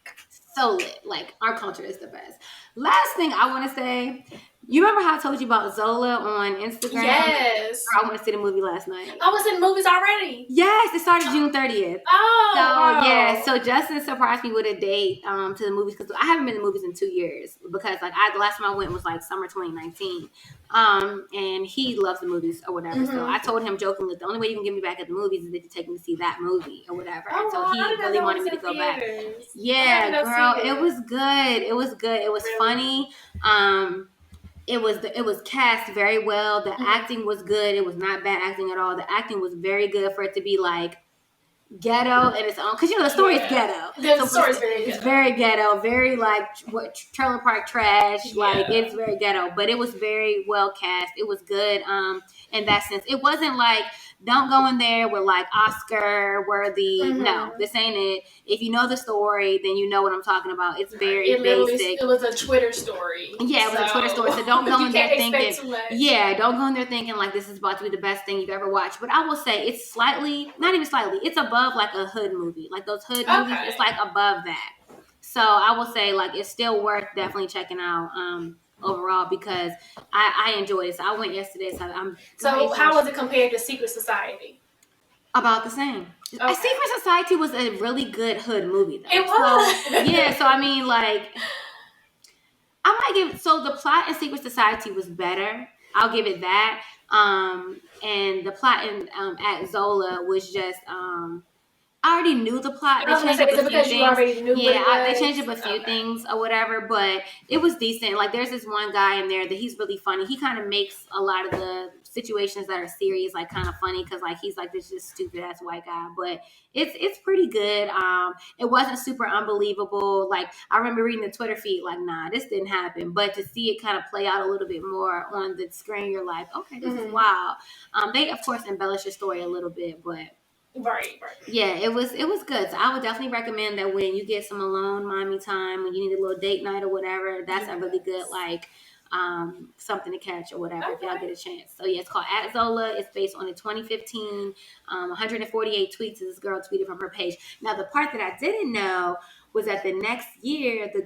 so lit. Like our culture is the best. Last thing I want to say, You remember how I told you about Zola on Instagram? Yes. I went to see the movie last night. I was in movies already. Yes, it started June 30th. Oh, so wow. yeah. So Justin surprised me with a date to the movies because I haven't been to movies in 2 years because like the last time I went was like summer 2019. And he loves the movies or whatever. So I told him jokingly, the only way you can get me back at the movies is if you take me to see that movie or whatever. Oh, and so he really wanted me to go back. Yeah, girl, it was good. It was good. It was funny. It was cast very well. The acting was good. It was not bad acting at all. The acting was very good for it to be like ghetto and its own, because the story is ghetto. The story is very ghetto. It's very ghetto, very like what trailer park trash. Like it's very ghetto, but it was very well cast. It was good. In that sense, it wasn't like don't go in there with like Oscar worthy. No, this ain't it. If you know the story, then you know what I'm talking about. It's very basic. It was a Twitter story. Yeah, it was a Twitter story. So don't go in there thinking. Yeah, don't go in there thinking like this is about to be the best thing you've ever watched. But I will say it's slightly, not even slightly, it's above like a hood movie. Like those hood movies, it's like above that. So I will say like it's still worth definitely checking out. Overall, because I enjoyed it. So I went yesterday. So how was it compared to Secret Society? About the same. Okay. Secret Society was a really good hood movie, though. It was. So, yeah. So I mean, like, I might give. So the plot in Secret Society was better. I'll give it that. And the plot in at Zola was just. I already knew the plot. They changed up a few things. You already knew they changed up a few things or whatever, but it was decent. Like there's this one guy in there that he's really funny. He kind of makes a lot of the situations that are serious like kind of funny because like he's like this just stupid ass white guy, but it's pretty good. It wasn't super unbelievable. Like I remember reading the Twitter feed like, nah, this didn't happen, but to see it kind of play out a little bit more on the screen, you're like, okay, this is wild. They of course embellish the story a little bit, but. Right. Yeah, it was good. So I would definitely recommend that when you get some alone mommy time, when you need a little date night or whatever, that's a really good like something to catch or whatever if y'all get a chance. So yeah, it's called At Zola. It's based on a 2015 148 tweets this girl tweeted from her page. Now the part that I didn't know was that the next year the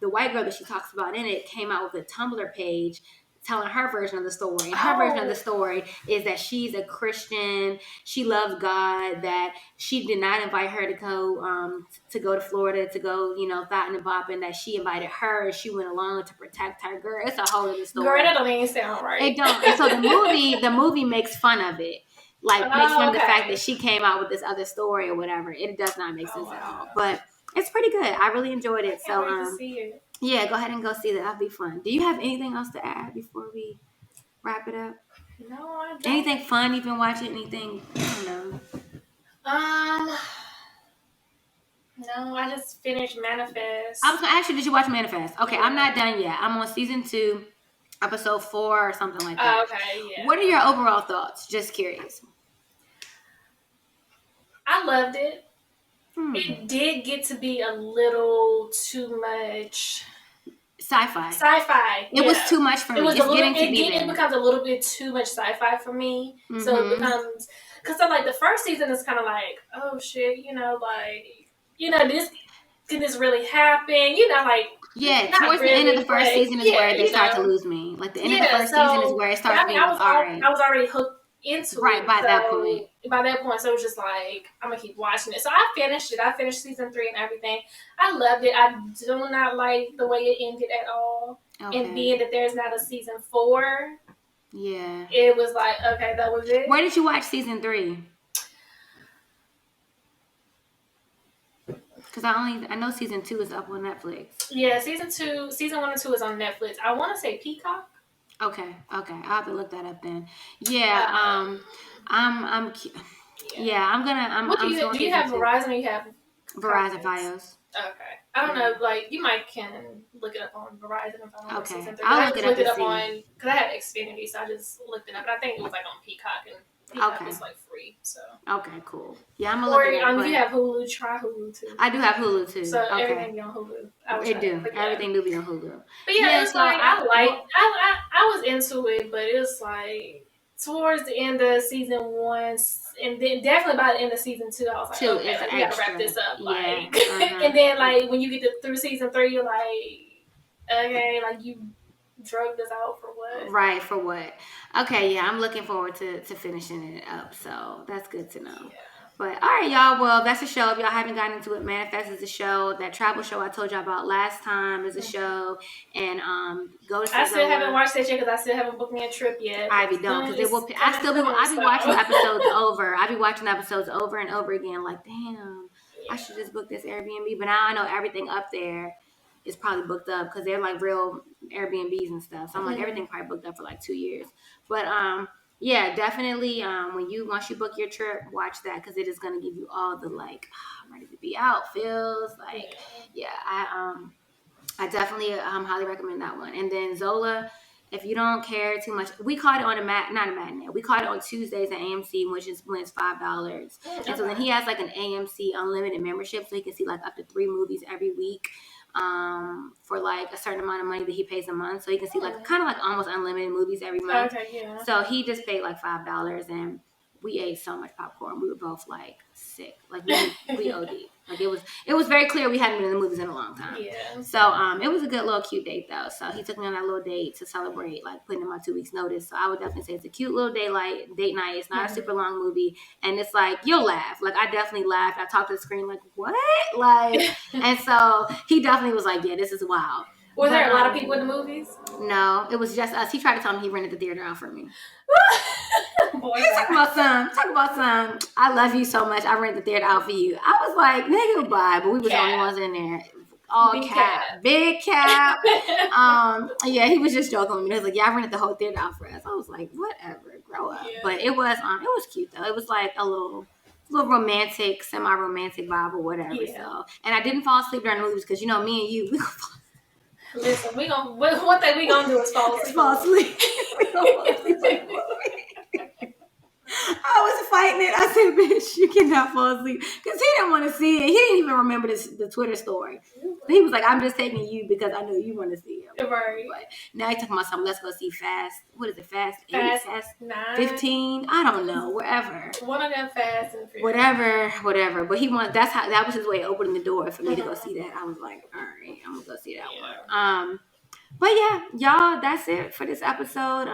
white girl that she talks about in it came out with a Tumblr page telling her version of the story. And her version of the story is that she's a Christian. She loves God. That she did not invite her to go to Florida to go, thotting and bopping. That she invited her. She went along to protect her. Girl, it's a whole other story. Girl, that don't even sound right. It don't. And so the movie makes fun of it. Like makes fun of the fact that she came out with this other story or whatever. It does not make sense at all. But it's pretty good. I really enjoyed it. I can't wait to see it. Yeah, go ahead and go see that. That'll be fun. Do you have anything else to add before we wrap it up? No, I don't. Anything fun you've been watching? Anything? I don't know. No, I just finished Manifest. I was gonna ask you, did you watch Manifest? Okay, I'm not done yet. I'm on season 2, episode 4 or something like that. Okay, yeah. What are your overall thoughts? Just curious. I loved it. It did get to be a little too much sci-fi. It was too much for me. It becomes a little bit too much sci-fi for me. Mm-hmm. So it becomes because like the first season is kind of like, oh shit, this did this really happen? Towards the end of the first season is where they start to lose me. Like the end of the first season is where it starts being all right. I was already hooked into it by that point. By that point, so it was just like I'm gonna keep watching it. So I finished it. I finished season 3 and everything. I loved it. I do not like the way it ended at all. Okay. And being that there's not a season 4, yeah, it was like okay, that was it. Where did you watch season 3? Because I know season 2 is up on Netflix. Yeah, season 1 and 2 is on Netflix. I want to say Peacock. Okay. I'll have to look that up then. Yeah. I'm do you have Verizon or you have Verizon Fios? Okay. I don't know. Like you might can look it up on Verizon if I don't season 3. I'll look it up on because I had Xfinity, so I just looked it up. But I think it was like on Peacock and. Peacock is like free, so. Okay, cool. Yeah, I'm gonna look it up. Or you have Hulu. Try Hulu too. I do have Hulu too. So everything be on Hulu. Everything do be on Hulu. But yeah, it's like I was into it, but it was like towards the end of season 1, and then definitely by the end of season 2, I was like, okay, we gotta wrap this up. Like, and then like when you get through season 3, you're like, okay, like you drugged us out for what? Right, for what? Okay, yeah, I'm looking forward to finishing it up. So that's good to know. Yeah. But all right, y'all. Well, that's a show. If y'all haven't gotten into it, Manifest is a show. That travel show I told y'all about last time is a show. And go to. I still haven't watched that yet because I still haven't booked me a trip yet. Ivy don't because they will. I be watching episodes over. I be watching episodes over and over again. Like, damn, I should just book this Airbnb. But now I know everything up there is probably booked up because they're like real Airbnbs and stuff. So I'm like, everything probably booked up for like 2 years. But yeah, definitely. Once you book your trip, watch that because it is gonna give you all the like, I'm ready to be out feels. Like, yeah, I definitely highly recommend that one. And then Zola, if you don't care too much, we caught it on not a matinee. We caught it on Tuesdays at AMC, which is when it's $5. And so then he has like an AMC unlimited membership, so he can see like up to 3 movies every week. For like a certain amount of money that he pays a month, so he can see like kind of like almost unlimited movies every month. Okay, yeah. So he just paid like $5, and we ate so much popcorn. We were both like sick, like we OD. Like it was very clear we hadn't been in the movies in a long time. Yeah. So it was a good little cute date though. So he took me on that little date to celebrate like putting in my 2 weeks notice. So I would definitely say it's a cute little date night. It's not a super long movie, and it's like you'll laugh. Like I definitely laughed. I talked to the screen like what? Like and so he definitely was like, yeah, this is wild. Was there a lot of people in the movies? No, it was just us. He tried to tell me he rented the theater out for me. Boy, Talk about some. I love you so much. I rent the theater out for you. I was like, nigga, bye. But we was the only ones in there. All big cap. Yeah, he was just joking with me. He was like, yeah, I rented the whole theater out for us. I was like, whatever, grow up. Yeah. But it was cute though. It was like a little romantic, semi-romantic vibe or whatever. Yeah. So, and I didn't fall asleep during the movies because me and you, we gonna fall. Listen, one thing we gonna do is fall asleep. We gonna fall asleep. I was fighting it. I said, bitch, you cannot fall asleep. Because he didn't want to see it. He didn't even remember the Twitter story. He was like, I'm just taking you because I know you want to see it. Right. But now he talking about something. Let's go see Fast. What is it? Fast 9. 15? I don't know. Wherever. One of them Fast and Furious. Whatever. But that was his way of opening the door for me to go see that. I was like, all right, I'm going to go see that one. But yeah, y'all, that's it for this episode.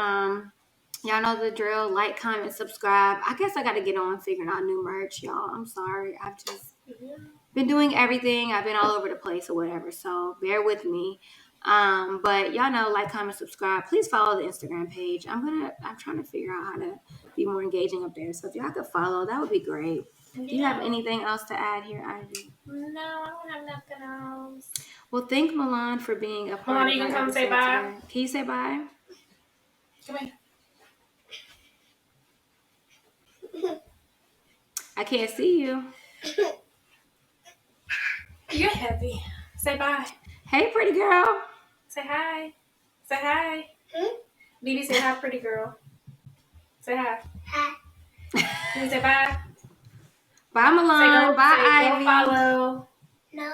Y'all know the drill. Like, comment, subscribe. I guess I got to get on figuring out new merch, y'all. I'm sorry. I've just been doing everything. I've been all over the place or whatever. So bear with me. But y'all know, like, comment, subscribe. Please follow the Instagram page. I'm trying to figure out how to be more engaging up there. So if y'all could follow, that would be great. Yeah. Do you have anything else to add here, Ivy? No, I don't have nothing else. Well, thank Milan for being a part of you can come say bye. Today. Can you say bye? Come here. I can't see you. You're heavy. Say bye. Hey, pretty girl. Say hi. Say hi. BB, say hi, pretty girl. Say hi. Hi. Can you say bye? Bye, Milan. Bye, Ivy. Go follow. No.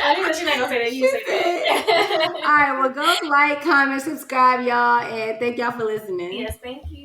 I think she's not gonna say that. You say that. All right. Well, go like, comment, subscribe, y'all, and thank y'all for listening. Yes, thank you.